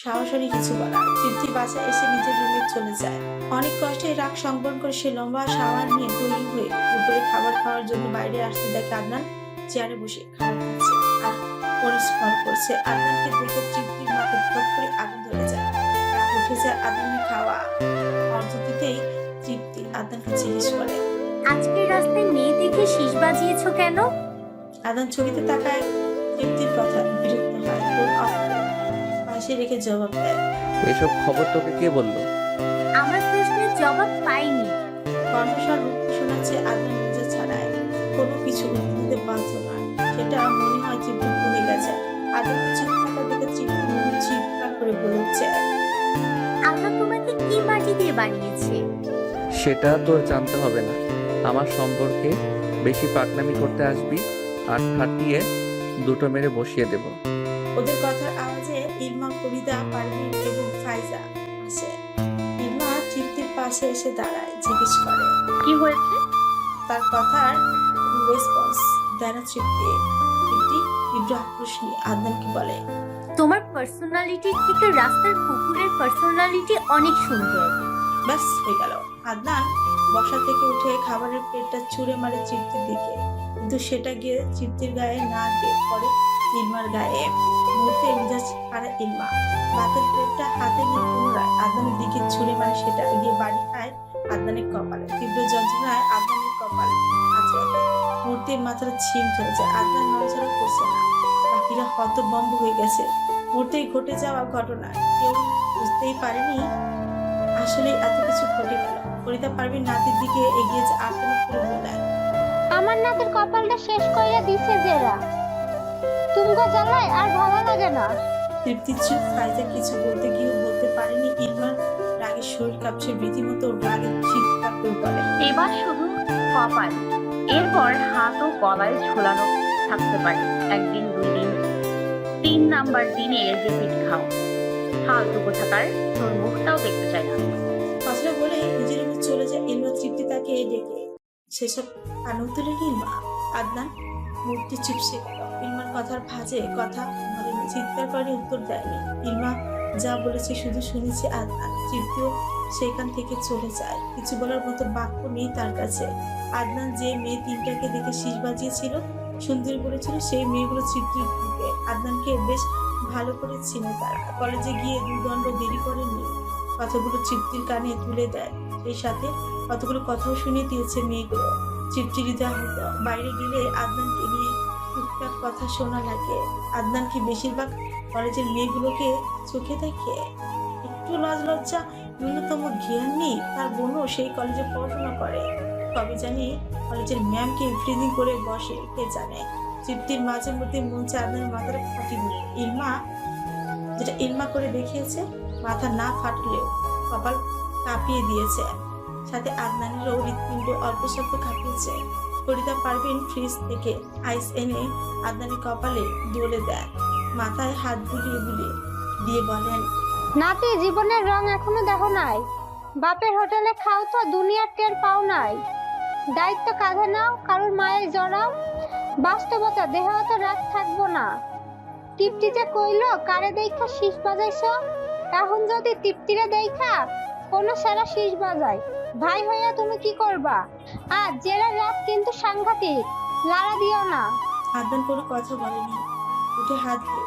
সাহসী কিছু বলার। তৃপ্তি বাসায় এসে নিজের রুমে চলে যায়। অনেক কষ্টে রাগ সংবরণ করে সে লম্বা শাওয়ার নিয়ে তৈরি হয়ে দুপুরে খাবার খাওয়ার জন্য বাইরে আসতে দেখে আদনান চেয়ারে বসে খাবার খাচ্ছে আর পরিষ্কার করছে। আদনানকে দেখে তৃপ্তির মাথা ফট করে আগুন ধরে যায়। রাগ উঠে যায় আদনানের খাওয়া অর্ধতিতেই তৃপ্তি আদনানকে জিজ্ঞেস করে, আজকের রাস্তায় মেয়ে দেখে শীষ বাজিয়েছো কেন? আদনান ছবিতে তাকায় তৃপ্তির কথা, বিরক্ত হয়। ফোন অফ করে পাশে রেখে জবাব দেয়, এসব খবর তোকে কে বললো? আমার প্রশ্নের জবাব পাইনি। কণ্ঠস্বর রুক্ষ শোনাচ্ছে আদনান নিজে ছাড়ায় কোনো কিছু উত্তর দিতে বাধ্য নয়। সেটা মনে হয় তৃপ্তি ভুলে গেছে। আদনান চুপ থাকা দেখে তৃপ্তি চিৎকার করে বলে উঠছে, আল্লাহ তোমাকে কি মাটি দিয়ে বানিয়েছে? সেটা তোর জানতে হবে না। আমার সম্পর্কে বেশি পাকনামি করতে আসবি আর ফাটিয়ে দুটো মেরে বসিয়ে দেব। ওদের কথার আওয়াজে ইলমা, কবিতা, পারভিন এবং ফাইজা আসে। ইলমা তৃপ্তির পাশে এসে দাঁড়ায়, জিজ্ঞেস করে, কি হয়েছে? তার কথার রেসপন্স দেয় না তৃপ্তি। তৃপ্তি তীব্র আক্রোশ নিয়ে আদনানকে বলে, তোমার পার্সোনালিটির থেকে রাস্তার কুকুরের পার্সোনালিটি অনেক সুন্দর। ব্যাস হয়ে গেল। আদনান বসা থেকে উঠে খাবারের প্লেটটা ছুঁড়ে মারে তৃপ্তির দিকে, কিন্তু সেটা গিয়ে তৃপ্তির গায়ে না গিয়ে পড়ে ইলমার গায়ে। মুহূর্তে মেজাজ হারা ইলমা ভাতের প্লেটটা হাতে নিয়ে পুনরায় আদনানের দিকে ছুঁড়ে মারে, সেটা গিয়ে বাড়ি খায় আদনানের কপালে। তীব্র যন্ত্রণায় আদনানের কপাল আঁচড়ে দেয়। মুহূর্তে মাথাটা ছিম ধরে যায়। আদনান নড়াচড়া করছে না, বাকিরা হতভম্ব হয়ে গেছে। মুহূর্তেই ঘটে যাওয়া ঘটনা কেউ বুঝতেই পারেনি আসলে এত কিছু ঘটে গেল। ফরিদা পারভিন নাতির দিকে এগিয়ে যে আর্তনাদ করে বললেন, আমার নাতির কপালটা শেষ কইরা দিছে যেরা, তুমগো জ্বালায় আর ভালো লাগে না। তৃপ্তি চুপ। ফাইজা কিছু বলতে গিয়েও বলতে পারেনি। ইলমার রাগে শরীর কাঁপছে, রীতিমতো রাগে চিৎকার করে বলে, এবার শুধু কপাল, এরপর হাত ও গলায় ঝোলানো থাকতে পারে। 1 দিন 2 দিন 3 নাম্বার দিনে রিপিট খাও। ফালতু কোথাকার, তোর মুখটাও দেখতে চাই না। কথাটা বলে নিজের রুমে চলে যায়। ইলমা তৃপ্তি তাকে ডেকে সেসব কানু তুলে ইলমা। আদনান মুখটি চুপসে গেল। ইলমার কথার ভাঁজে কথা বলেনি, চিৎকার করে উত্তর দেয়নি। ইলমা যা বলেছে শুধু শুনেছে আদনান। তৃপ্তিও সেখান থেকে চলে যায়। কিছু বলার মতো বাক্য নেই তার কাছে। আদনান যে মেয়ে 3টাকে দেখে শীষ বাজিয়েছিল, সুন্দরী বলেছিল, সেই মেয়েগুলো তৃপ্তির গ্রুপে। আদনানকে বেশ ভালো করে চিনে তারা। কলেজে গিয়ে 2 দণ্ড দেরি করেনি, কথাগুলো তৃপ্তির কানে তুলে দেয়। সেই সাথে কতগুলো কথাও শুনিয়ে দিয়েছে মেয়েগুলো। তৃপ্তির হৃদয় হতো। বাইরে গেলে আদনানকে নিয়ে টুকটাক কথা শোনা লাগে। আদনান কি বেশিরভাগ কলেজের মেয়েগুলোকে চোখে দেখে? একটু লাজ লজ্জা, ন্যূনতম জ্ঞান নেই? তার বোনও সেই কলেজে পড়াশোনা করে, তবে জানি কলেজের ম্যামকে ফ্রিজিং করে বসে, কে জানে। তৃপ্তির মাঝে মধ্যে মন চায় আদনানের মাথাটা ফাটিয়ে দিতে। যেটা ইলমা করে দেখিয়েছে, মাথা না ফাটলেও কপাল কাঁপিয়ে দিয়েছে, সাথে আদনানেরও হৃৎপিণ্ড অল্প স্বল্প কাঁপিয়েছে। ফরিদা পারভিন ফ্রিজ থেকে আইস এনে আদনানের কপালে ডলে দেয়, মাথায় হাত বুলিয়ে বুলিয়ে দিয়ে বলেন, নাতি, জীবনের রং এখনো দেখো নাই। বাপের হোটেলে খাও তো দুনিয়ার টের পাও নাই। দায়িত্ব কাঁধে নাও, কারোর মায়ের জড়াও। বাস্তবতা, দেহ তো রাত থাকবো না। তৃপ্তি যে কইলো কারে দেখা শীষ বাজাইছ, এখন যদি তৃপ্তিরে দেখা কোনো সারা শীষ বাজায়, ভাই হইয়া তুমি কি করবা? আর জেলার রাত কিন্তু সাংঘাতিক, লাড়া দিও না। আদনান কোনো কথা বলেনি, উঠে হাত দিয়ে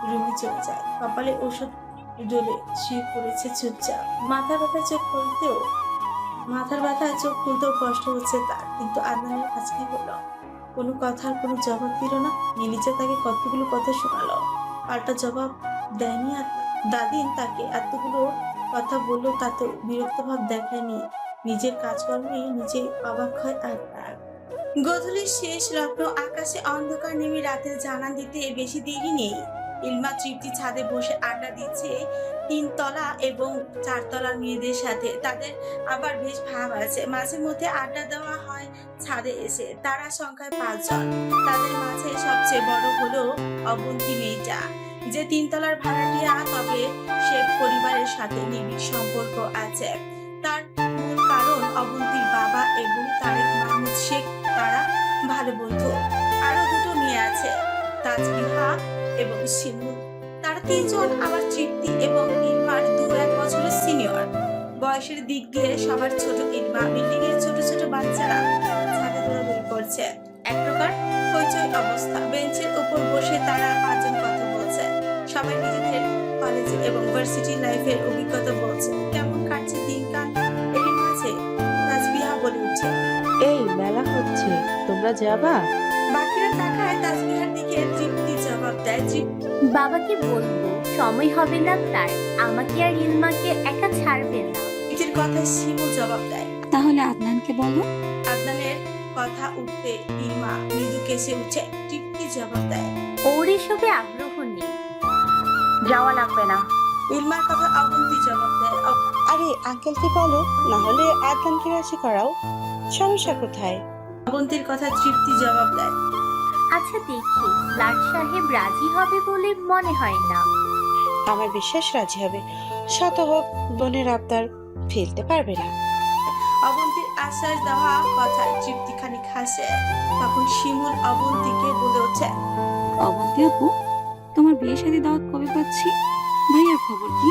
রুমে চলে যায়। কপালে ওষুধ ডলে শুয়ে পড়েছে চুপচাপ। মাথার ব্যথা চোখ খুলতেও কষ্ট হচ্ছে তার। কিন্তু আদনানের কাছে কি বললো? কোনো কথার কোনো জবাব দিল না। নীলিজা তাকে কতগুলো কথা শোনালো, পাল্টা জবাব দেয়নি আদনান। দাদিন তাকে এতগুলো কথা বললো, তাতেও বিরক্ত ভাব দেখায়নি। নিজের কাজকর্মে নিজে অবাক হয় আদনান। গোধূলির শেষ লগ্ন, আকাশে অন্ধকার নেমে রাতের জানান দিতে বেশি দেরি নেই। ইলমা তৃপ্তি ছাদে বসে আড্ডা দিচ্ছে 3 তলা এবং 4 তলার মেয়েদের সাথে। তাদের আবার বেশ ভাব আছে। মাঝে মধ্যে আড্ডা দেওয়া হয় ছাদে এসে। তারা সংখ্যায় 5 জন। তাদের মাঝে সবচেয়ে বড় হলো অবন্তী মেয়েটা, যে 3 তলার ভাড়াটিয়া, তবে সে পরিবারের সাথে নিবিড় সম্পর্ক আছে। তার মূল কারণ অবন্তীর বাবা এবং তারেক মাহমুদ শেখ, তারা ভালো বন্ধু। আরো 2 মেয়ে আছে, তাজবিহা এবং শিমুল। তারা 3 জন আবার তৃপ্তি এবং ইলমার 2-1 বছরের সিনিয়র। বয়সের দিক দিয়ে সবার ছোট ইলমা। বিল্ডিং এর ছোট ছোট বাচ্চারা ছাদে দৌড়াদৌড়ি করছে। এক প্রকার হইচই অবস্থা। বেঞ্চের উপর বসে তারা 5 জন কথা বলছে। সবাই নিজেদের কলেজ এবং ভার্সিটি লাইফের অভিজ্ঞতা বলছে। কেমন কাটছে দিনকাল। এরই মাঝে তাজবিহা বলে উঠছে, এই মেলা হচ্ছে, তোমরা যাবা? বাকিরা তাকায় তাজবিহার দিকে। তৃপ্তি জবাব দেয়, বাবাকে বলবো, সময় হবে না তার। আমাকে আর ইলমাকে একা ছাড়বে না। নিজের কথায় শিমুল জবাব দেয়, তাহলে আদনানকে বলো। আদনানের কথা উঠতে ইলমা মৃদু কেসে উঠে। তৃপ্তি জবাব দেয়, ওর এসবে আগ্রহ নেই। যাওয়া লাগবে না। ইলমার কথা অবন্তী জবাব দেয়, আরে আঙ্কেলকে বলো, না হলে আদনানকে রাজি করাও, সমস্যা কোথায়? অবন্তীর কথা তৃপ্তি জবাব দেয়, আচ্ছা দেখি, লাট সাহেব রাজি হবে বলে মনে হয় না। আমার বিশ্বাস রাজি হবে, শত হোক বোনের আবদার ফেলতে পারবে না। অবন্তীর আশ্বাস দেওয়া কথায় তৃপ্তি খানিক হাসে। তখন শিমুল অবন্তীকে বলে ওঠে, অবন্তী আপু, তোমার বিয়ে শাদী দাওয়াত কবে পাচ্ছি? ভাইয়ার খবর কি?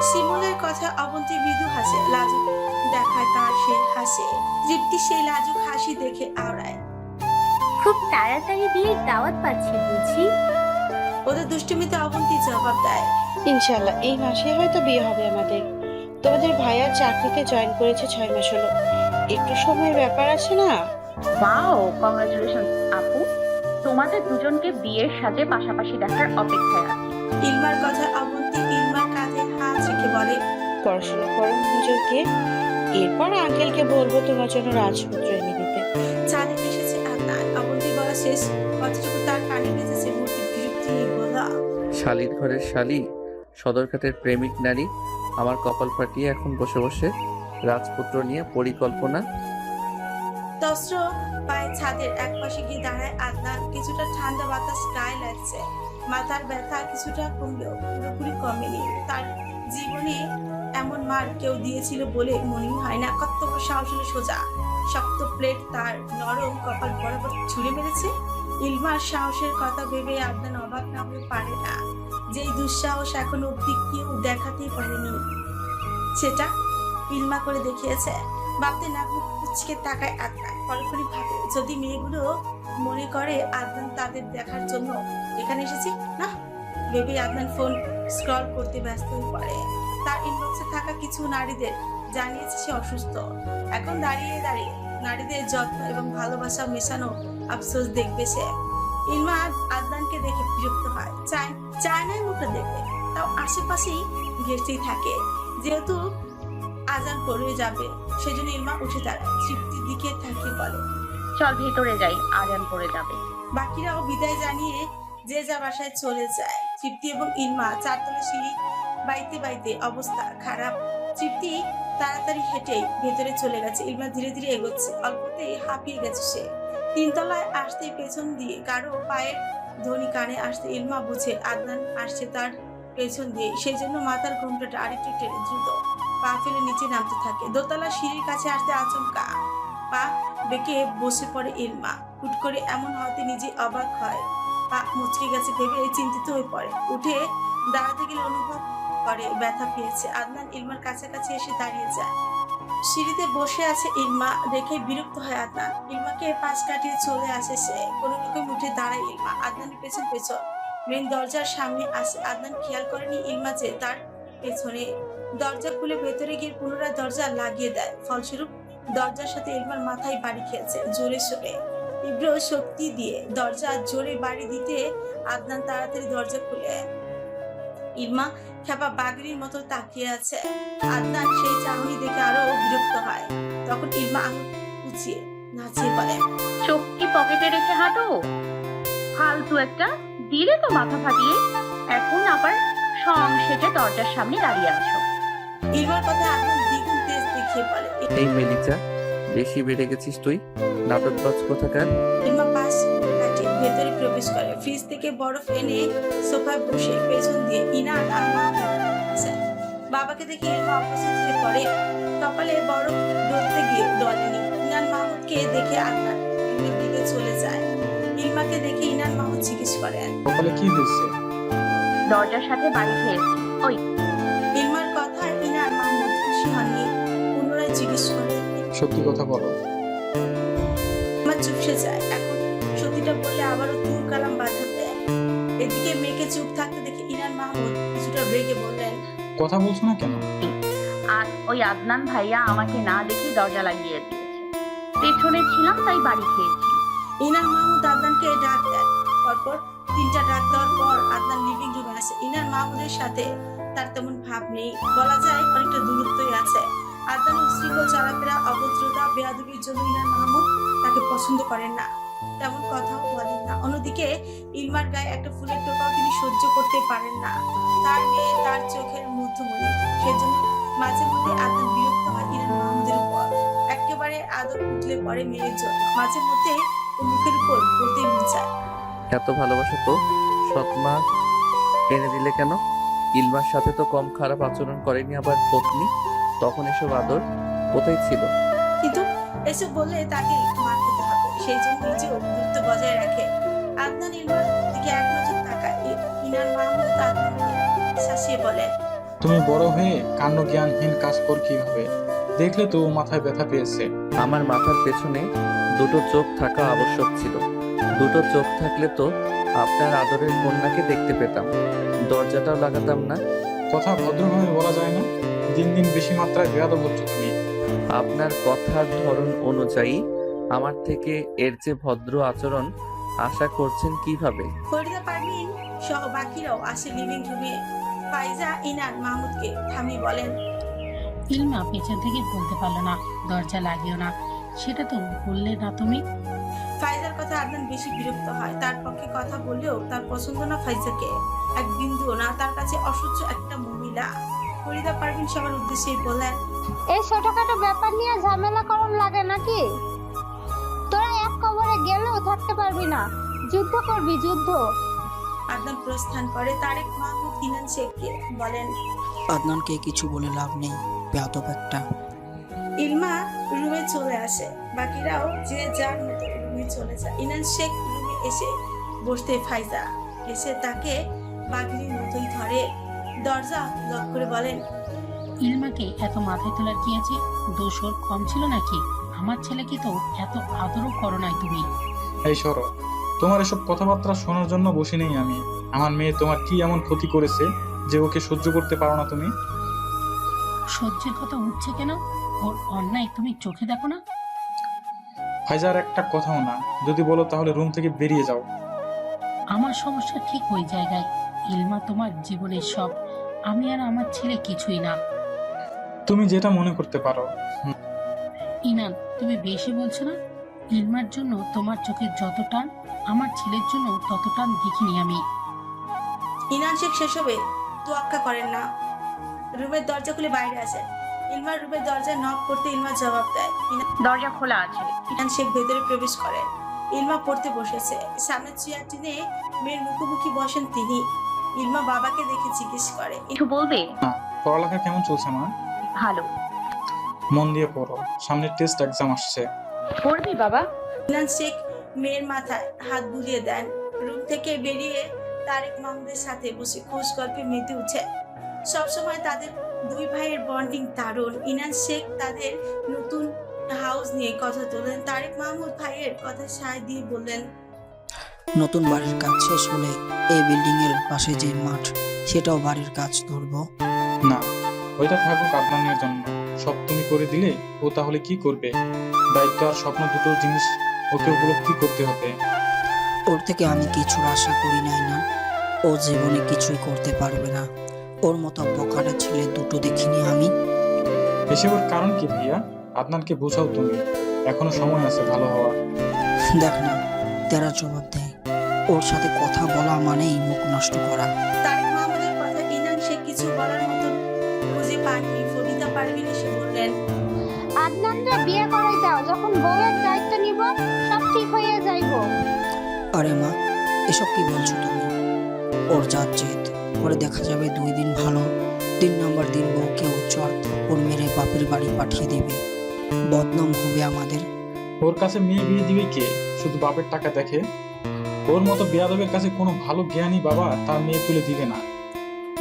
শিমুলের কথা অবন্তী মৃদু হাসে। লাজুক দেখায় তার সেই হাসে। তৃপ্তি সেই লাজুক হাসি দেখে আওড়ায়। খুব তাড়াতাড়ি বিয়ের দাওয়াত পাচ্ছি বুঝি? ওদের দুষ্টুমিতে অবন্তী জবাব দেয়, ইনশাল্লাহ এই মাসে হয়তো বিয়ে হবে আমাদের। তোমাদের ভাইয়া চাকরিতে জয়েন করেছে 6 মাস হলো, একটু সময়ের ব্যাপার আছে না? ওয়াও, কংগ্রাচুলেশন আপু। তোমাদের দুজনকে বিয়ের সাজে পাশাপাশি দেখার অপেক্ষায় আছি। ইলমার কথা অবন্তী ইলমার কাঁধে হাত রেখে বলে, পড়াশোনা করো মনোযোগ দিয়ে, এরপর আঙ্কেলকে বলবো তোমার জন্য রাজপুত্র এনে দিতে। ছাদে এসেছে আদনান। অবন্তী বলা শেষ কথাটুকু তার কানে বেজেছে। মূর্তি বিরক্তি নিয়ে বলা, শালির ঘরের শালি, সদরঘাটের প্রেমিক নারী, আমার কপাল ফাটিয়ে এখন বসে বসে রাজপুত্র নিয়ে পরিকল্পনা। তস্র পায়ে ছাদের এক পাশে গিয়ে দাঁড়ায় আদনান। কিছুটা ঠান্ডা বাতাস গায়ে লাগছে। মাথার ব্যথা কিছুটা কমলেও পুরোপুরি কমেনি। তার জীবনে এমন মার কেউ দিয়েছিল বলে মনে হয় না। কত বড় সাহস হলো, সোজা শক্ত প্লেট তার নরম কপাল বরাবর ছুঁড়ে মেরেছে। ইলমার সাহসের কথা ভেবে আদনান অবাক না হয়ে পারে না। যেই দুঃসাহস এখন অব্দি কেউ দেখাতেই পারেনি, সেটা ইলমা করে দেখিয়েছে। ভাবতে না কুচকে তাকায় আদনান। পরক্ষণই ভাবে, যদি মেয়েগুলো মনে করে আদনান তাদের দেখার জন্য এখানে এসেছে না, ভেবে আদনান ফোন স্ক্রল করতে ব্যস্ত হয়ে পড়ে। তার ইনবক্সে থাকা কিছু নারীদের জানিয়েছে সে অসুস্থ। এখন দাঁড়িয়ে দাঁড়িয়ে নারীদের যত্ন এবং ভালোবাসা মেশানো আফসোস দেখবে সে। ইলমা আদনানকে দেখে বিরক্ত হয়। চায় না মুখটা দেখবে, তাও আশেপাশেই ঘেরতেই থাকে। যেহেতু আজান পড়ে যাবে, সেজন্য ইলমা উঠে দাঁড়ায়। তৃপ্তির দিকে তাকিয়ে বলে, চল ভেতরে যাই, আজান পড়ে যাবে। বাকিরাও বিদায় জানিয়ে যে যা বাসায় চলে যায়। তৃপ্তি এবং ইলমা 4 তলা সিঁড়ি বাইতে বাইতে অবস্থা খারাপ। তৃপ্তি তাড়াতাড়ি হেঁটে ভেতরে চলে গেছে। ইলমা ধীরে ধীরে এগোচ্ছে। অল্পতেই হাঁপিয়ে গেছে সে। 3 তলায় আসতে পেছন দিয়ে কারো পায়ের ধ্বনি কানে আসতে ইলমা বুঝে আদনান আসছে তার পেছন দিয়ে। সেই জন্য মাথার ঘোমটাটা আরেকটু টেনে দ্রুত পা ফেলে নিচে নামতে থাকে। দোতলা সিঁড়ির কাছে আসতে আচমকা পা বেঁকে বসে পড়ে ইলমা। হুট করে এমন হতে নিজে অবাক হয়। পা মুচকে গেছে ভেবে চিন্তিত হয়ে পড়ে। উঠে দাঁড়াতে গেলে অনুভব করে ব্যথা পেয়েছে। আদনান ইলমার কাছাকাছি এসে দাঁড়িয়ে যায়। সিঁড়িতে বসে আছে ইলমা দেখে বিরক্ত হয় আদনান। ইলমাকে পাশ কাটিয়ে চলে আসে সে। কোনো রকম উঠে দাঁড়ায় ইলমা। আদনানের পেছন পেছন মেন দরজার সামনে আসে। আদনান খেয়াল করেনি ইলমা যে তার পেছনে। দরজা খুলে ভেতরে গিয়ে পুনরায় দরজা লাগিয়ে দেয়। ফলস্বরূপ দরজার সাথে ইলমার মাথায় বাড়ি খেয়েছে জোরে সোরে। তীব্র শক্তি দিয়ে দরজা জোরে বাড়ি দিতে আদনান তাড়াতাড়ি দরজা খুলে। ইলমা খেপা বাগড়ির মতো তাকিয়ে আছে। আদনান সেই চাহনি দেখে আরো বিরক্ত হয়। তখন ইলমা আঙুল উঁচিয়ে নাচিয়ে বলে, চোখ কি পকেটে রেখে হাঁটো? ফালতু একটা, দিলে তো মাথা ফাটিয়ে। এখন আবার সংসেজে দরজার সামনে দাঁড়িয়ে আছো। ইলমার কথা আদনান দ্বিগুণ তেজ দেখিয়ে বলে। এই মেলিচা, বেশি বেড়ে গেছিস তুই, নাটকবাজ কোথাকার। ইলমা পাশ কাটিয়ে ভেতরে প্রবেশ করে। ফ্রিজ থেকে বরফ এনে সোফায় বসে পেছন দিয়ে ইনান আর মা আছে। বাবাকে দেখে ইলমা অপোজিট হয়ে পড়ে। কপালে বরফ ধরতে গিয়ে ডলেনি। ইনান মাহমুদকে দেখে আদনান ইলমার দিকে চলে যায়। ইলমাকে দেখে ইনান মাহমুদ জিজ্ঞেস করেন, কপালে কি হয়েছে? দরজার সাথে বাড়ি খেয়েছি। ওই ইলমার কথায় ইনান মাহমুদ খুশি হননি। পুনরায় জিজ্ঞেস করে, সত্যি কথা বলো। ইলমা চুপসে যায়। এখন সত্যিটা বললে আবারও তুর কালাম বাধা দেয়। এদিকে মেয়েকে চুপ থাকতে দেখে ইনান মাহমুদ কিছুটা রেগে বললেন, কথা বলছো না কেন? আর ওই আদনান ভাইয়া আমাকে না দেখে দরজা লাগিয়ে দিয়েছে। পেছনে ছিলাম তাই বাড়ি খেয়েছি। ইনান মাহমুদ আদনানকে ডাক দেন। পরপর 3টা ডাক দেওয়ার পর আদনান লিভিং রুমে আসে। ইনান মাহমুদের সাথে তার তেমন ভাব নেই, বলা যায় অনেকটা দূরত্বই আছে। আদনানের উশৃঙ্খল চলাফেরা, অভদ্রতা, বেয়াদবির জন্য ইনান মাহমুদ তাকে পছন্দ করেন না, তেমন কথাও বলেন না। অন্যদিকে ইলমার গায়ে একটা ফুলের টোকাও তিনি সহ্য করতে পারেন না। তার মেয়ে তার চোখের মধ্যমণি, সেজন্য মাঝে মধ্যে আদনান বিরক্ত হয় ইনান মাহমুদের উপর। একেবারে আদর উঠলে পড়ে মেয়ের জন্য। মাঝে মধ্যে মুখের উপর বলতে মন চায়, এত ভালোবাসা তো সৎমা এনে দিলে কেন? ইলমার সাথে তো কম খারাপ আচরণ করেনি আবার পত্নী, তখন এসব আদর কোথায় ছিল? কিন্তু এসব বললে তাকে মার খেতে হবে, সেই জন্য নিজেও দূরত্ব বজায় রাখে। আদনান ইলমার দিকে এক নজর তাকায়। ইনান মাহমুদ আদনানকে শাসিয়ে বলে, তুমি বড় হয়ে কাণ্ড জ্ঞানহীন কাজ কর কিভাবে? দেখলে তো ও মাথায় ব্যথা পেয়েছে। আমার মাথার পেছনে দুটো চোখ থাকা আবশ্যক ছিল। দুটো চোখ থাকলে তো আপনার আদরের কন্যাকে দেখতে পেতাম, দরজাটাও লাগাতাম না। কথা ভদ্রভাবে বলা যায় না? দিন দিন বেশি মাত্রায় বেয়াদব হচ্ছ তুমি। আপনার কথার ধরন অনুযায়ী আমার থেকে এর যে ভদ্র আচরণ আশা করছেন কিভাবে? ফরিদা পারভিন সহ বাকিরাও আসে লিভিং রুমে। ফাইজা ইনান মাহমুদকে থামিয়ে বলেন, ইলমা পেছন থেকে বলতে পারলো না দরজা লাগিও না, সেটা তো বললে না তুমি। ফাইজার কথা আদনান বেশি বিরক্ত হয়। তার পক্ষে কথা বললেও তার পছন্দ না ফাইজাকে, এক বিন্দুও না। তার কাছে অসহ্য একটা মহিলা। ফরিদা পারভিন সবার উদ্দেশ্যেই বলেন, এই ছোটখাটো ব্যাপার নিয়ে ঝামেলা করন লাগে নাকি? তোরা এক কবরে গেলেও থাকতে পারবি না, যুদ্ধ করবি যুদ্ধ। আদনান প্রস্থান করে। তারেক মাহমুদ ইনান শেখকে বলেন, আদনানকে কিছু বলে লাভ নেই, বেয়াদব একটা। ইলমা রুমে চলে আসে। বাকিরাও যে যার মতো রুমে চলে যায়। ইনান শেখ রুমে এসে বসতে ফাইজা এসে তাকে বাঘিনীর মতোই ধরে। দরজা লক করে বলেন, ইলমাকে এত মাথায় তোলার কি আছে? দোষ ওর কম ছিল নাকি? আমার ছেলেকে তো এত আদরও করো নাই তুমি। এই সরো, তোমার এসব কথাবার্তা শোনার জন্য বসে নেই আমি। আমার মেয়ে তোমার কি এমন ক্ষতি করেছে যে ওকে সহ্য করতে পারো না তুমি? সহ্যের কথা উঠছে কেন? ওর অন্যায় তুমি চোখে দেখো না? ফাইজার একটা কথাও না, যদি বলো তাহলে রুম থেকে বেরিয়ে যাও। আমার সমস্যা ঠিক ওই জায়গায়। ইলমা তোমার জীবনের সব, আমি আর আমার ছেলে কিছুই না। তুমি যেটা মনে করতে পারো। ইনান, তুমি বেশি বলছো না? ইলমার জন্য তোমার চোখের যত টান, আমার ছেলের জন্য তত টান দেখিনি আমি। ইনান শেখ সেসবে তোয়াক্কা করেন না। রুমের দরজা খুলে বাইরে আসেন। ইলমার রুমের দরজায় নক করতে ইলমা জবাব দেয়। দরজা খোলা আছে। ইনান শেখ ভেতরে প্রবেশ করেন। ইলমা পড়তে বসেছে। সামনে চেয়ার টেনে মেয়ের মুখোমুখি বসেন তিনি। ইলমা বাবাকে দেখে জিজ্ঞেস করে, কিছু বলবে? পড়ালেখা কেমন চলছে মা? ভালো। মন দিয়ে পড়ো, সামনে টেস্ট এক্সাম আসছে। পড়বি বাবা? ইনান শেখ মেয়ের মাথায় হাত বুলিয়ে দেন। রুম থেকে বেরিয়ে তারেক মাহমুদের সাথে বসে খোশ গল্পে মেতে উঠে। সবসময় তাদের দুই ভাইয়ের বন্ডিং দারুণ। ইনান শেখ তাদের নতুন হাউস নিয়ে কথা তোলেন। তারেক মাহমুদ ভাইয়ের কথা সায় দিয়ে বললেন, নতুন বাড়ির কাজ শেষ হলে এই বিল্ডিং এর পাশে যে মাঠ, সেটাও বাড়ির কাজ ধরবো। না, ওইটা থাকুক আদনানের জন্য। সব তুমি করে দিলে ও তাহলে কি করবে? দায়িত্ব আর স্বপ্ন দুটো জিনিস ওকে উপলব্ধি করতে হবে। ওর থেকে আমি কিছুর আশা করি নাই না। ও জীবনে কিছুই করতে পারবে না। ওর মতো বকাটা ছেলে দুটো দেখিনি আমি। এসবের কারণ কি ভাইয়া? আদনানকে বোঝাও তুমি, এখনো সময় আছে ভালো হওয়ার। দেখ না, তেরা জবাব দেয়। ওর সাথে কথা বলা মানেই মুখ নষ্ট করা। তারেক মাহমুদের কথা ইনান শেখ কিছু বলার মতো খুঁজে পাননি। ফরিদা পারভিন এসে বললেন, আদনানরা বিয়ে করাই দাও, যখন বউয়ের দায়িত্ব নিব সব ঠিক হয়ে যাইব। আরে মা, এসব কি বলছো তুমি? ওর জাত জেদ, পরে দেখা যাবে 2 দিন ভালো, 3 নম্বর দিন বউকে ও চর থাপ্পড় মেরে বাপের বাড়ি পাঠিয়ে দেবে। বদনাম হবে আমাদের। ওর কাছে মেয়ে বিয়ে দিবে কে? শুধু বাপের টাকা দেখে। ওর মতো বেয়াদবের কাছে কোনো ভালো জ্ঞানী বাবা তার মেয়ে তুলে দিবে না।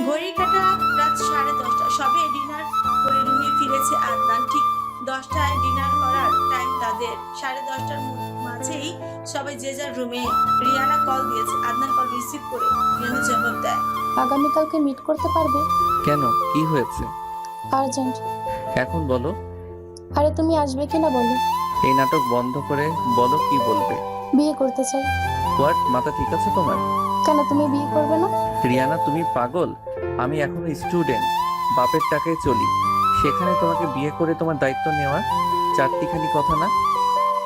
ঘড়ি কাটা রাত 10:30। সবে ডিনার করে রুমে ফিরেছে আদনান। ঠিক 10টায় ডিনার করার টাইম তাদের। 10:30টার মাঝেই সবাই যে যার রুমে। রিয়ানা কল দিয়েছে। আদনান কল রিসিভ করে রিয়ানা জবাব দেয়, আগামীকালকে মিট করতে পারবে? কেন, কি হয়েছে? আর্জেন্ট। এখন বলো। আরে তুমি আসবে কিনা বলো। এই নাটক বন্ধ করে বলো কি বলবে। বিয়ে করতে চাই। হোয়াট, মাথা ঠিক আছে তোমার? কেন তুমি বিয়ে করবে না? রিয়ানা, তুমি পাগল? আমি এখনো স্টুডেন্ট, বাপের টাকায় চলি। সেখানে তোমাকে বিয়ে করে তোমার দায়িত্ব নেওয়া চারটিখানি কথা না।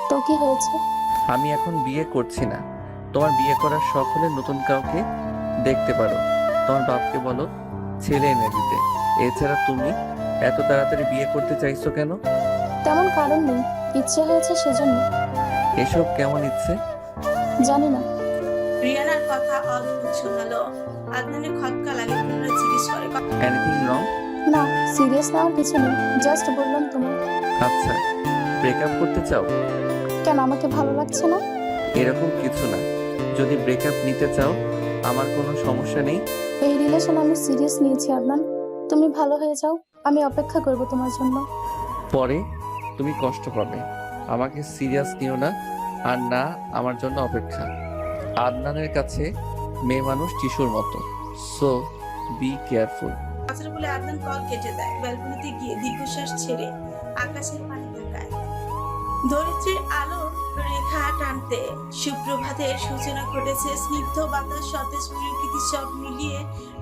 তো কি হয়েছে? আমি এখন বিয়ে করছি না। তোমার বিয়ে করার শখ হলে নতুন কাউকে দেখতে পারো। তোমার বাপকে বলো ছেলে এনে দিতে। এছাড়া তুমি এত তাড়াতাড়ি বিয়ে করতে চাইছো কেন? তেমন কারণ নেই, ইচ্ছে হয়েছে সেজন্য। এসব কেমন ইচ্ছে? জানি না। রিয়ানার কথা অদ্ভুত শোনালো। আদনানের খটকা লাগে। পুনরায় জিজ্ঞেস করে, এনিথিং রং? না, সিরিয়াস নেওয়ার কিছু নেই, জাস্ট বললাম তোমার। আচ্ছা, ব্রেকআপ করতে চাও? কেন, আমাকে ভালো লাগছে না? এরকম কিছু না। যদি ব্রেকআপ নিতে চাও আমার কোনো সমস্যা নেই। এই রিলেশন আমি সিরিয়াস নিয়েছি আদনান। তুমি ভালো হয়ে যাও, আমি অপেক্ষা করব তোমার জন্য। পরে তুমি কষ্ট পাবে। আমাকে সিরিয়াস নিও না, আর না আমার জন্য অপেক্ষা। আদনানের কাছে মেয়ে মানুষ টিস্যুর মতো, সো বি কেয়ারফুল। কথাটা বলে আদনান কল কেটে দেয়। ব্যালকনিতে গিয়ে দীর্ঘশ্বাস ছেড়ে আকাশের পানে তাকায়। ধরিত্রীর আলোর রেখা টানতে সুপ্রভাতের সূচনা ঘটেছে। স্নিগ্ধ বাতাস, সতেজ প্রকৃতি সব মিলিয়ে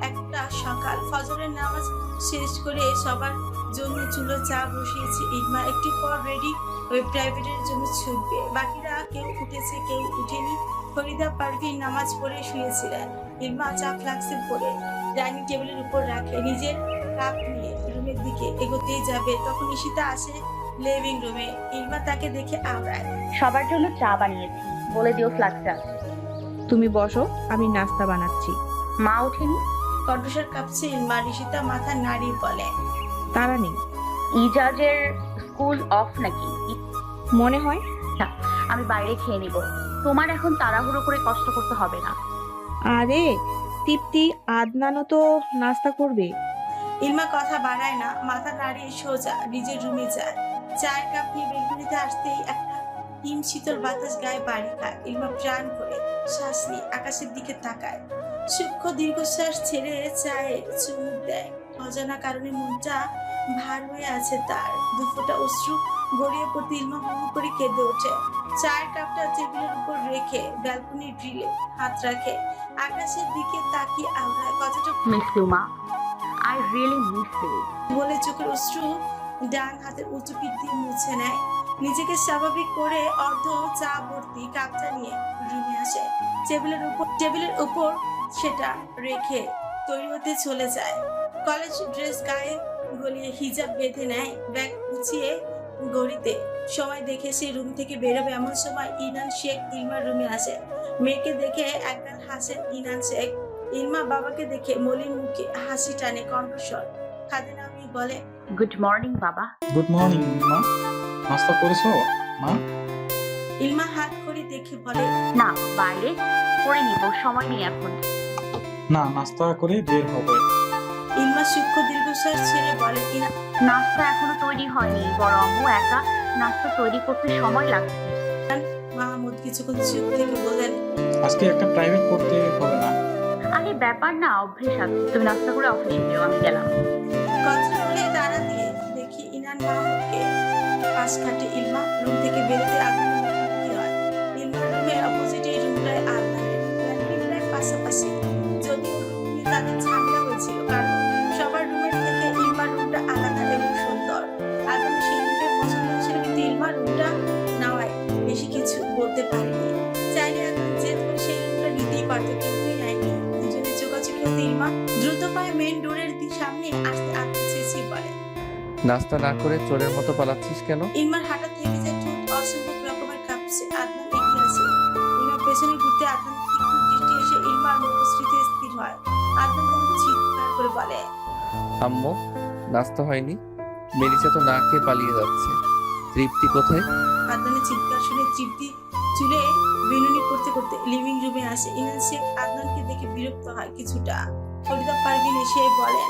একটা সকাল। ফজরের নামাজ শেষ করে সবার জন্য চুলো চা বসিয়েছে ইলমা। একটু পর রেডি ওই প্রাইভেটের জন্য ছুটবে। বাকিরা কেউ উঠেছে, কেউ উঠেনি। ফরিদা পারভিন নামাজ পড়ে শুয়েছিলেন। ইলমা চা ফ্লাক্সে পড়ে ডাইনিং টেবিলের উপর রাখে। নিজের কাপ নিয়ে রুমের দিকে এগোতেই যাবে, তখন ঈশিতা আসে লিভিং রুমে। ইলমা তাকে দেখে আওড়ায়, সবার জন্য চা বানিয়েছি, বলে দিও ফ্লাক্সে আছে। তুমি বসো, আমি নাস্তা বানাচ্ছি। মা ওঠেনি? কণ্ঠস্বর কাঁপছে ইলমা। ঈশিতা মাথা নাড়িয়ে বলে, তারা নেই। ইজাজের স্কুল অফ নাকি? মনে হয়। না, আমি বাইরে খেয়ে নিব। তোমার এখন তাড়াহুড়ো করে কষ্ট করতে হবে না। আরে তৃপ্তি, আদনানও তো নাস্তা করবে। ইলমা কথা বাড়ায় না, মাথা নাড়িয়ে সোজা নিজের রুমে যায়। চায়ের কাপ নিয়ে বেলকুনিতে আসতেই একটা হিম শীতল বাতাস গায়ে বাড়ি খায়। ইলমা প্রাণ করে শ্বাস নিয়ে আকাশের দিকে তাকায়। সূক্ষ্ম দীর্ঘশ্বাস ছেড়ে চায়ে চুমুক দেয়। অজানা কারণে মনটা ভার হয়ে আছে তার। দুফোঁটা অশ্রু গড়িয়ে পড়তে ইলমা হুহু করে কেঁদে ওঠে। চায়ের কাপটা টেবিলের উপর রেখে ব্যালকনির গ্রিলে হাত রাখে। আকাশের দিকে তাকিয়ে আওড়ায়, কথাটা মিস ইউ মা, আই রিয়েলি মিস ইউ বলে চোখের অশ্রু ডান হাতের উঁচু পিঠ দিয়ে মুছে নেয়। নিজেকে স্বাভাবিক করে অর্ধ চা ভর্তি কাপটা নিয়ে রুমে আসে। টেবিলের উপর সেটা রেখে তৈরি হতে চলে যায়। কলেজ ড্রেস গায়ে গলিয়ে হিজাব বেঁধে নেয়। ব্যাগ গুছিয়ে ঘড়িতে সময় দেখে সে রুম থেকে বেরোবে। এমন সময় ইনান শেখ ইলমার রুমে আসে। মেয়েকে দেখে একবার হাসেন ইনান শেখ। ইলমা বাবাকে দেখে মলিন মুখে হাসি টানে, কণ্ঠস্বর খাদে নামিয়ে বলে, গুড মর্নিং বাবা। গুড মর্নিং মা, নাস্তা করেছো মা? ইলমা হাত করে করি দেখে বলে, না, বাইরে করে নিব, সময় নেই এখন। না, নাস্তা করে বের হবে। ইলমা সূক্ষ্ম দীর্ঘশ্বাস ছেড়ে বলে, নাস্তা এখনো তৈরি হয়নি, বড় আম্মু একা নাস্তা তৈরি করতে সময় লাগছে। মাহমুদ কিছুক্ষণ চুপ থেকে বলেন, আজকে একটা প্রাইভেট পড়তে হবে না? আরে ব্যাপার না, অভ্যেস আছে। তুমি নাস্তা করে অফিসে যেও, আমি গেলাম। কথা বলে তারা দিয়ে দেখি ইনান মাহমুদকে পাশ কাটে। ইলমা রুম থেকে বেরোতে আদনানের মুখোমুখি হয়। ইলমার রুমের অপোজিটে রুমটায় আদনানের ফ্ল্যাটটি প্রায় পাশাপাশি, যদিও রুম নিয়ে তাদের ঝামেলা হয়েছিল, কারণ সবার রুমের থেকে ইলমার রুমটা আলাদা এবং সুন্দর। আদনান সেই রুমটা পছন্দ হয়েছিল, কিন্তু ইলমার রুমটা নেওয়ায় বেশি কিছু বলতে পারেনি। চাইলে এখন জেদ করে সেই রুমটা নিতেই পারতো, কিন্তু নেয়নি। দুজনে চোখাচোখি হতে ইলমা দ্রুত পায়ে মেন ডোরের সামনে আসতে আদনান চেঁচিয়ে বলে, নাস্তা না করে চোরের মতো পালাচ্ছিস কেন? ইলমার হাঁটা থেমে যায়, ঠোঁট অসম্ভব রকমের কাঁপছে। আদনান এগিয়ে আসে। ইলমার পেছনে ঘুরতে আদনান তীক্ষ্ণ দৃষ্টি এসে ইলমার মুখশ্রীতে স্থির হয়। আদনান তখন চিৎকার করে বলে, আম্মু, নাস্তা হয়নি। মেরিচা তো না খেয়ে পালিয়ে যাচ্ছে। তৃপ্তি কোথায়? আদনানের চিৎকার শুনে তৃপ্তি চুলে বিনুনি করতে করতে লিভিং রুমে আসে। ইনান শেখ আদনানকে দেখে বিরক্ত হয় কিছুটা। ফরিদা পারভিন এসে বলেন,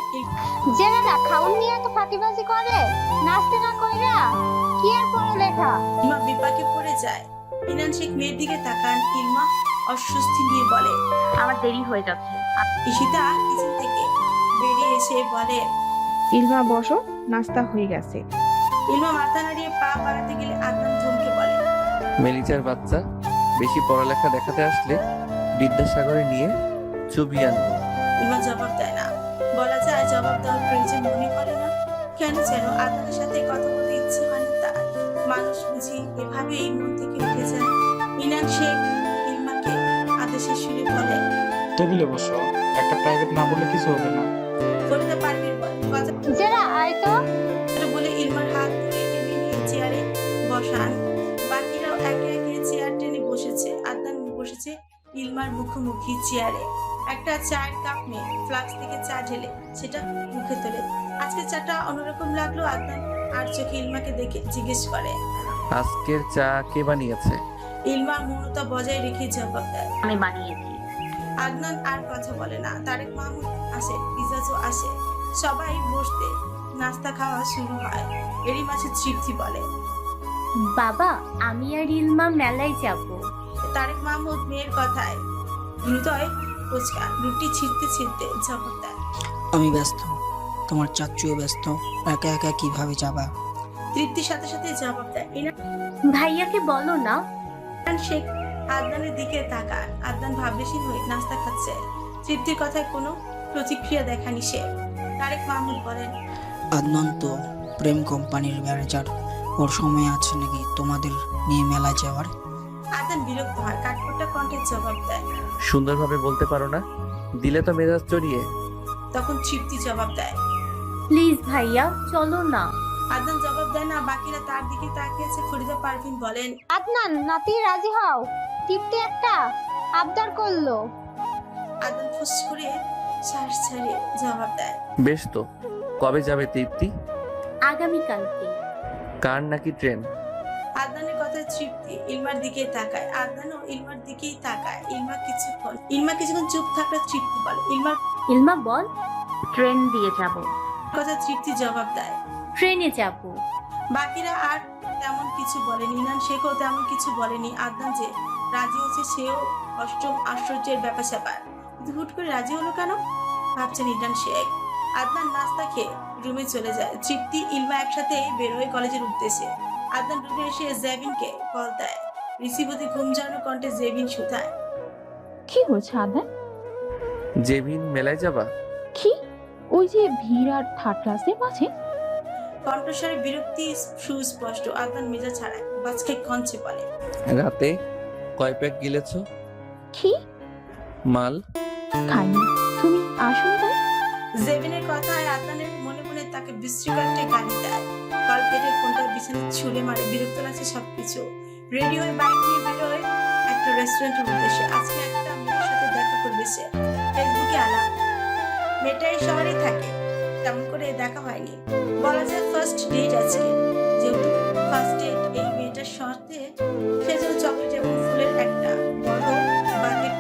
জেনারা খাউন নিয়ে তো ফাঁকিবাজি করে, নাচতে না কইরা কি আর পড়ালেখা। ইলমা বিপাকে পড়ে যায়। ইনান শেখ মেয়ের দিকে তাকান। ইলমা অস্বস্তি নিয়ে বলে, আমার দেরি হয়ে যাচ্ছে। ঈশিতা কিচেন থেকে বেরিয়ে এসে বলে, ইলমা বসো, নাস্তা হয়ে গেছে। ইলমা মাথা নাড়িয়ে পা বাড়াতে গেলে আদনান ধমকে বলে, মেলিচার বাচ্চা, বেশি পড়ালেখা দেখাতে আসলে বিদ্যাসাগরে নিয়ে চুবিয়ে আনবো। ইলমা জবাব দেয় না। বলা যায় জবাব দেওয়ার প্রয়োজন মনে করে না। কেন যেন আদনানের সাথে কথা বলতে ইচ্ছে হয় না তার। মানুষ বুঝি এভাবেই মন থেকে উঠে যায়। ইনান শেখ ইলমাকে আদেশের সুরে বলে, টেবিলে বসো, একটা প্রাইভেট না বললে কিছু হবে না। ফরিদা পারভিন বলে, কথা জেরা আয় তো। বলে ইলমার হাত ধরে টেনে নিয়ে চেয়ারে বসান। বাকিরাও একে একে চেয়ার টেনে বসেছে। আদনান বসেছে ইলমার মুখোমুখি চেয়ারে। একটা চায়ের কাপ নিয়ে ফ্লাক্স থেকে চা ঢেলে সেটা মুখে তোলে। আজকে চাটা অন্যরকম লাগলো। আদনান আর চোখে ইলমাকে দেখে জিজ্ঞেস করে, আজকের চা কে বানিয়েছে? ইলমা মৌনতা বজায় রেখে জবাব দেয়, আমি বানিয়েছি। আদনান আর কথা বলে না। তারেক মাহমুদ আসে, পিজাজও আসে। সবাই বসতে নাস্তা খাওয়া শুরু হয়। এরই মাঝে তৃপ্তি বলে, বাবা, আমি আর ইলমা মেলায় যাব। তারেক মাহমুদ মেয়ের কথায় হৃদয় কোচকা রুটি ছিঁড়তে ছিঁড়তে জবাব দেয়, আমি ব্যস্ত, তোমার চাচ্চুও ব্যস্ত, একা একা কিভাবে যাবা? তৃপ্তির সাথে সাথে জবাব দেয়। ভাইয়াকে বলো না। ইনান শেখ আদনানের দিকে তাকান। আদনান ভাবলেশীন হয়ে নাস্তা খাচ্ছে। তৃপ্তির কথায় কোনো প্রতিক্রিয়া দেখানি সে। তারেক মাহমুদ বলেন, আদনান তো প্রেম কোম্পানির ম্যানেজার, ওর সময় আছে নাকি তোমাদের নিয়ে মেলায় যাওয়ার? আদনান বিরক্ত হয়, কাঠখোট্টা কণ্ঠে জবাব দেয়, সুন্দরভাবে বলতে পারো না? দিলে তো মেজাজ চড়িয়ে। তখন তৃপ্তি জবাব দেয়, প্লিজ ভাইয়া, চলো না। আদনান জবাব দেয় না। বাকিরা তার দিকে তাকিয়েছে। ফরিদা পারভিন বলেন, আদনান নাতি রাজি হও, তৃপ্তি একটা আবদার করলো। আদনান ফুস করে শ্বাস ছাড়িয়ে জবাব দেয়, বেশ তো, কবে যাবে তৃপ্তি? আগামীকালকে। কার নাকি ট্রেন? আদনানের কথায় তৃপ্তি ইলমার দিকে তাকায়। আদনানও ইলমার দিকেই তাকায়। ইলমা কিছুক্ষণ চুপ থাকলে তৃপ্তি বলে, ইলমা বল। ট্রেন দিয়ে যাব। কথা তৃপ্তি জবাব দেয়, ট্রেনে যাব। বাকিরা আর তেমন কিছু বলেনি। ইনান শেখও তেমন কিছু বলেনি। আদনান যে রাজি হয়েছে সেও অষ্টম আশ্চর্যের ব্যাপার স্যাপার। কিন্তু হুট করে রাজি হলো কেন ভাবছেন ইনান শেখ। আদনান নাস্তা খেয়ে রুমে চলে যায়। তৃপ্তি ইলমা একসাথে বের হয়ে কলেজের উদ্দেশ্যে। আদনান রুমে এসে জেবিনকে কল দেয়। রিসিভ হতে ঘুম ঝাড়ানো কণ্ঠে জেবিন শুধায়, কি হয়েছে আদনান? জেবিন, মেলায় যাবা? কি ওই যে ভিড় আর থার্ড ক্লাসের মাঝে? কণ্ঠস্বরে বিরক্তি সুস্পষ্ট। আদনান মেজা ছাড়ায় বাজকে কঞ্চে বলে, রাতে কয় প্যাক গিলেছো? কি মাল খাইনি, তুমি আসো তাই। জেবিনের কথায় আদনানের মনে মনে তাকে বিশ্রীকান্তে গালি দেয়। কল কেটে ফোনটা বিছানায় ছুঁড়ে মারে। বিরক্ত লাগছে সবকিছু। রেডি হয়ে বাইক নিয়ে বেরোয় একটা রেস্টুরেন্টের উদ্দেশ্যে। আজকে একটা মেয়ের সাথে দেখা করবে সে। ফেসবুকে আলাপ। মেয়েটা এই শহরেই থাকে, তেমন করে দেখা হয়নি। বলা যায় ফার্স্ট ডেট আজকে। যেহেতু ফার্স্ট ডেট এই মেয়েটার সাথে, সেজন্য চকলেট এবং ফুলের একটা বড় বাকেট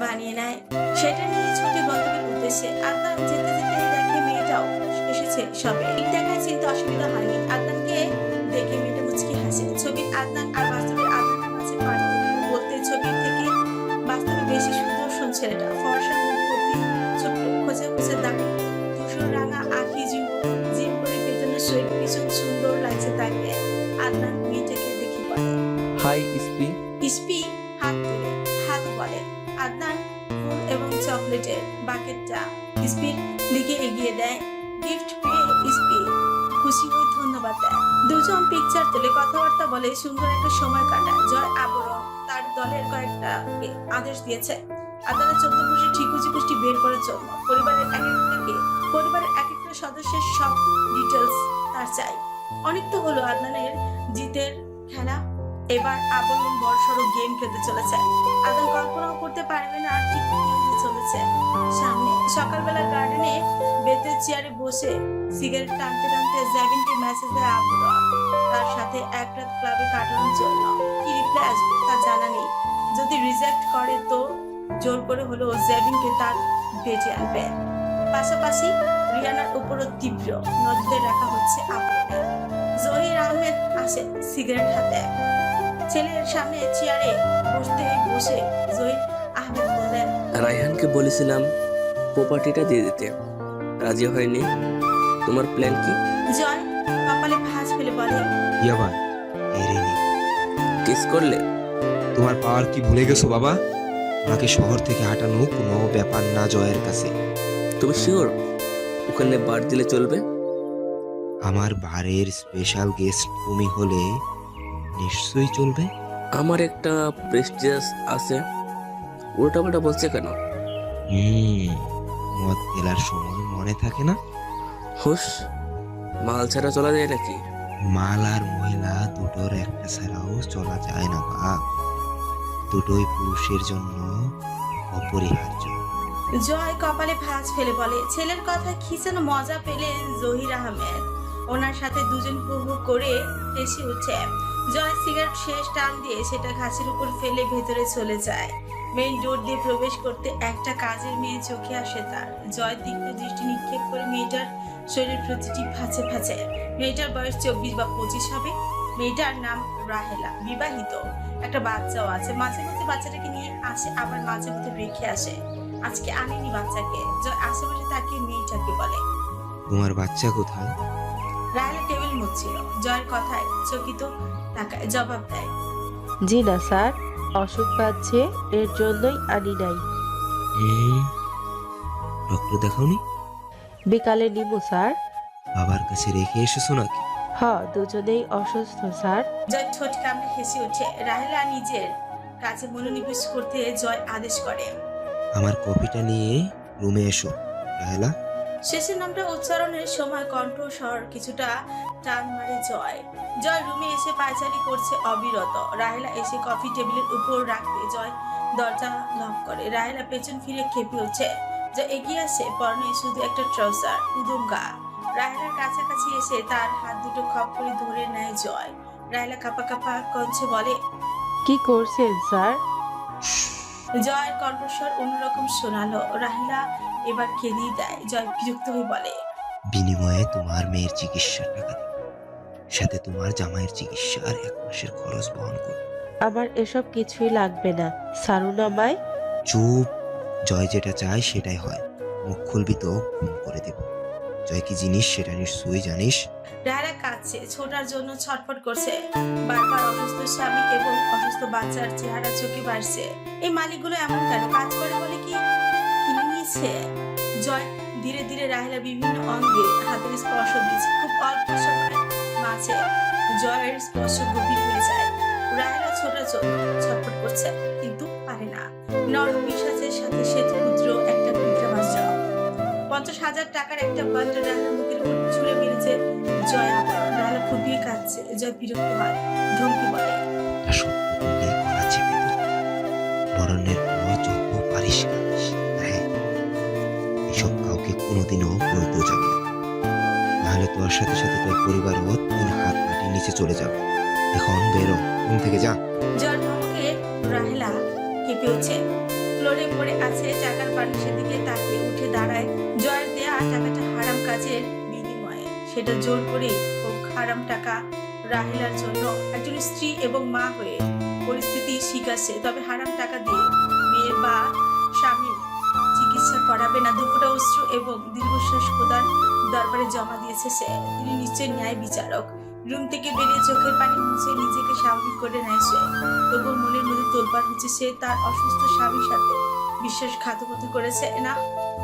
বানিয়ে নেয়। সেটা নিয়ে ছুটে গন্তব্যের উদ্দেশ্যে। আদনান যেতে যেতে দেখে মেয়েটাও এসেছে সবে। ঠিক দেখায় চিন্তা অসুবিধা হয়নি। আদনানকে দেখে মেয়েটা মুচকি হাসে। ছবির আদনান আর বাস্তবের আদনানের মাঝে পার্থক্য বলতে ছবির থেকে বাস্তবে বেশি সুদর্শন ছেলেটা। ফর্সা মুখভর্তি ছোট্ট খোঁজে খোঁজে দাঁড়িয়ে ধূসর রাঙা আঁখি জিম করে পেছনে শরীর ভীষণ সুন্দর লাগছে তাকে। আদনান মেয়েটাকে দেখে বলে, হাই ইসপি। ইসপি হাত তুলে হাত বলে। আদনান ফুল এবং চকলেটের বাকেটটা ইসপির দিকে এগিয়ে দেয়। গিফট পেয়ে ইসপি খুশি হয়ে ধন্যবাদ দেয়। দুজন পিকচার তুলে কথাবার্তা বলে সুন্দর একটা সময় কাটায়। জয় আবরণ তার দলের কয়েকটা আদেশ দিয়েছে আদনানের 14 বছর ঠিকুজি বের করার জন্য। পরিবারের এক একটা সদস্যের সব ডিটেলস তার চাই। অনেক তো হলো আদনানের জিতের খেলা, এবার আবরণ বড়সড় গেম খেলতে চলেছে। আদনান কল্পনাও করতে পারবে না ঠিক কি হতে চলেছে সামনে। সকালবেলা গার্ডেনে বেতের চেয়ারে বসে সিগারেট টানতে টানতে জ্যাভিনকে মেসেজ দেয় আবরণ তার সাথে এক রাত ক্লাবে কাটানোর জন্য। কি রিপ্লাই আসবে তা জানা নেই। যদি রিজেক্ট করে তো জোর করে হলেও জ্যাভিনকে তার বেঁচে আনবে। পাশাপাশি রিয়ানার উপরও তীব্র নজরে রাখা হচ্ছে আবরণের। জহির আহমেদ আসে সিগারেট হাতে। ছেলের সামনে চেয়ারে বসে জহির আহমেদ বললেন, রায়হানকে বলেছিলাম প্রপার্টিটা দিয়ে দিতে, রাজি হয়নি। তোমার প্ল্যান কি? জয় কপালে ভাঁজ ফেলে বলে, ইয়াবার এরেনি কিস করলে? তোমার পাওয়ার কি ভুলে গেছো বাবা? ওনাকে শহর থেকে হাঁটানো কোনো ব্যাপার না জয়ের কাছে। তুমি শিওর ওখানে বার দিলে চলবে? আমার বারের স্পেশাল গেস্ট তুমি হলে নিশ্চয়ই চলবে। আমার একটা প্রেস্টিজিয়াস আছে, উল্টাপাল্টা বলছে কেন? মদ গেলার সময় মনে থাকে না? হুশ, মাল ছাড়া চলা যায় নাকি? মাল আর মহিলা দুটোর একটা ছাড়াও চলা যায় না বাপ। দুটোই পুরুষের জন্য অপরিহার্য। জয় কপালে ভাঁজ ফেলে বলে। ছেলের কথা কি যেন মজা পেলেন জহির আহমেদ। ওনার সাথে দুজন হু হু করে হেসে উঠে। জয় সিগারেট শেষ টান দিয়ে সেটা ঘাসের উপর ফেলে ভেতরে চলে যায়। মেইন ডোর দিয়ে প্রবেশ করতে একটা কাজের মেয়ে চোখে আসে তার। জয় তীক্ষ্ণ দৃষ্টি নিক্ষেপ করে মেয়েটার শরীরের প্রতিটি ফাঁচে ফাঁচে। মেয়েটার বয়স 24 বা 25 হবে। মেয়েটার নাম রাহেলা, বিবাহিত, একটা বাচ্চাও আছে। মাঝে মাঝে বাচ্চাটাকে নিয়ে আসে, আবার মাঝে মাঝে রেখে আসে। আজকে আনেনি বাচ্চাকে। জয় আশেপাশে তাকিয়ে মেয়েটাকে বলে, তোমার বাচ্চা কোথায়? রাহেলা টেবিল মুছছিল। জয়ের কথায় চকিত তাকায়, জবাব দেয়, জি না স্যার, অসুখ পাচ্ছে, এর জন্যই আনি নাই। ডক্টর দেখাওনি? বিকালে নিব স্যার। বাবার কাছে রেখে এসেছো নাকি? দুজনেই অসুস্থ স্যার। জয় ঠোঁট কামড়ে হেসে ওঠে। রাহেলা নিজের কাছে মনোনিবেশ করতে জয় আদেশ করে, আমার কপিটা নিয়ে রুমে এসো রাহেলা। শেষের নামটা উচ্চারণের সময় কণ্ঠস্বর কিছুটা টান মারে জয়। জয় রুমে এসে পায়চারি করছে অবিরত। রাহেলা এসে কফি টেবিলের উপর রাখতে জয় দরজা লক করে। রাহেলা পেছন ফিরে খেপে উঠছে। জয় এগিয়ে আসে, পরনে শুধু একটা ট্রাউজার, উদুঙ্গা। রাহেলার কাছাকাছি এসে তার হাত দুটো খপ করে ধরে নেয় জয়। রাহেলা কাঁপা কাঁপা কঞ্চে বলে, কি করছেন স্যার? জয়ের কণ্ঠস্বর অন্যরকম শোনালো। রাহেলা এবার কেঁদেই দেয়। জয় বিরক্ত হয়ে বলে, বিনিময়ে তোমার মেয়ের চিকিৎসার টাকা দেব, সাথে তোমার জামাইয়ের চিকিৎসার 1 মাসের খরচ বহন করব। আমার এসব কিছুই লাগবে না, সারুন আমায়। চুপ। জয় যেটা চায় সেটাই হয়। মুখ খুলবি তো খুন করে দেব। জয় কি জিনিস সেটা নিশ্চয়ই জানিস। রাহেলা কাঁদছে, ছোটার জন্য ছটফট করছে। বারবার অসুস্থ স্বামী এবং অসুস্থ বাচ্চার চেহারা চোখে বাড়ছে। এই মালিকগুলো এমন কেন? কাজ করে বলে কি কিনে নিয়েছে? জয় ধীরে ধীরে রাহেলার বিভিন্ন অঙ্গে হাতের স্পর্শ দিয়েছে। খুব অল্প সময়ের মাঝে জয়ের স্পর্শ গভীর হয়ে যায়। রাহেলা ছোটার জন্য ছটফট করছে, কিন্তু পারে না। নরম বিশ্বাসের সাথে ক্ষুদ্র একটা বৃদ্ধাশ্র 50,000 টাকার একটা বান্ডেল রাহেলার মুখের উপর ছুঁড়ে মেরেছে জয়। আবার রাহেলা ফুপিয়ে কাঁদছে। জয় বিরক্ত হয়, ধমকি বলে, মরণের পর যত পারিস কাঁদিস। হ্যাঁ, এসব কাউকে কোনোদিনও বলতেও যাবে না, নাহলে তোর সাথে সাথে তোর পরিবারও 3 হাত মাটির নিচে চলে যাবে। এখন বেরো, রুম থেকে যা। জয় ধমকে রাহেলা কেঁপে উঠছে। ফ্লোরে পড়ে আছে টাকার বালিশের দিকে তাকিয়ে উঠে দাঁড়ায়। জয়ের দেয়া টাকাটা হারাম কাজের বিনিময়ে, সেটা জোর করে হোক হারাম টাকা। রাহেলার জন্য একজন স্ত্রী এবং মা হয়ে পরিস্থিতি শিখাচ্ছে, তবে হারাম টাকা দিয়ে মেয়ে বা স্বামীর চিকিৎসা করাবে না। দুপুরে অশ্রু এবং দীর্ঘশ্বাস খোদার দরবারে জমা দিয়েছে সে। তিনি নিশ্চয় ন্যায় বিচারক। রুম থেকে বেরিয়ে চোখের পানি মুছে নিজেকে স্বাভাবিক করে নেয় সে। তবুও মনের মধ্যে তোলপাড় হচ্ছে, সে তার অসুস্থ স্বামীর সাথে বিশ্বাসঘাতকতা করেছে না,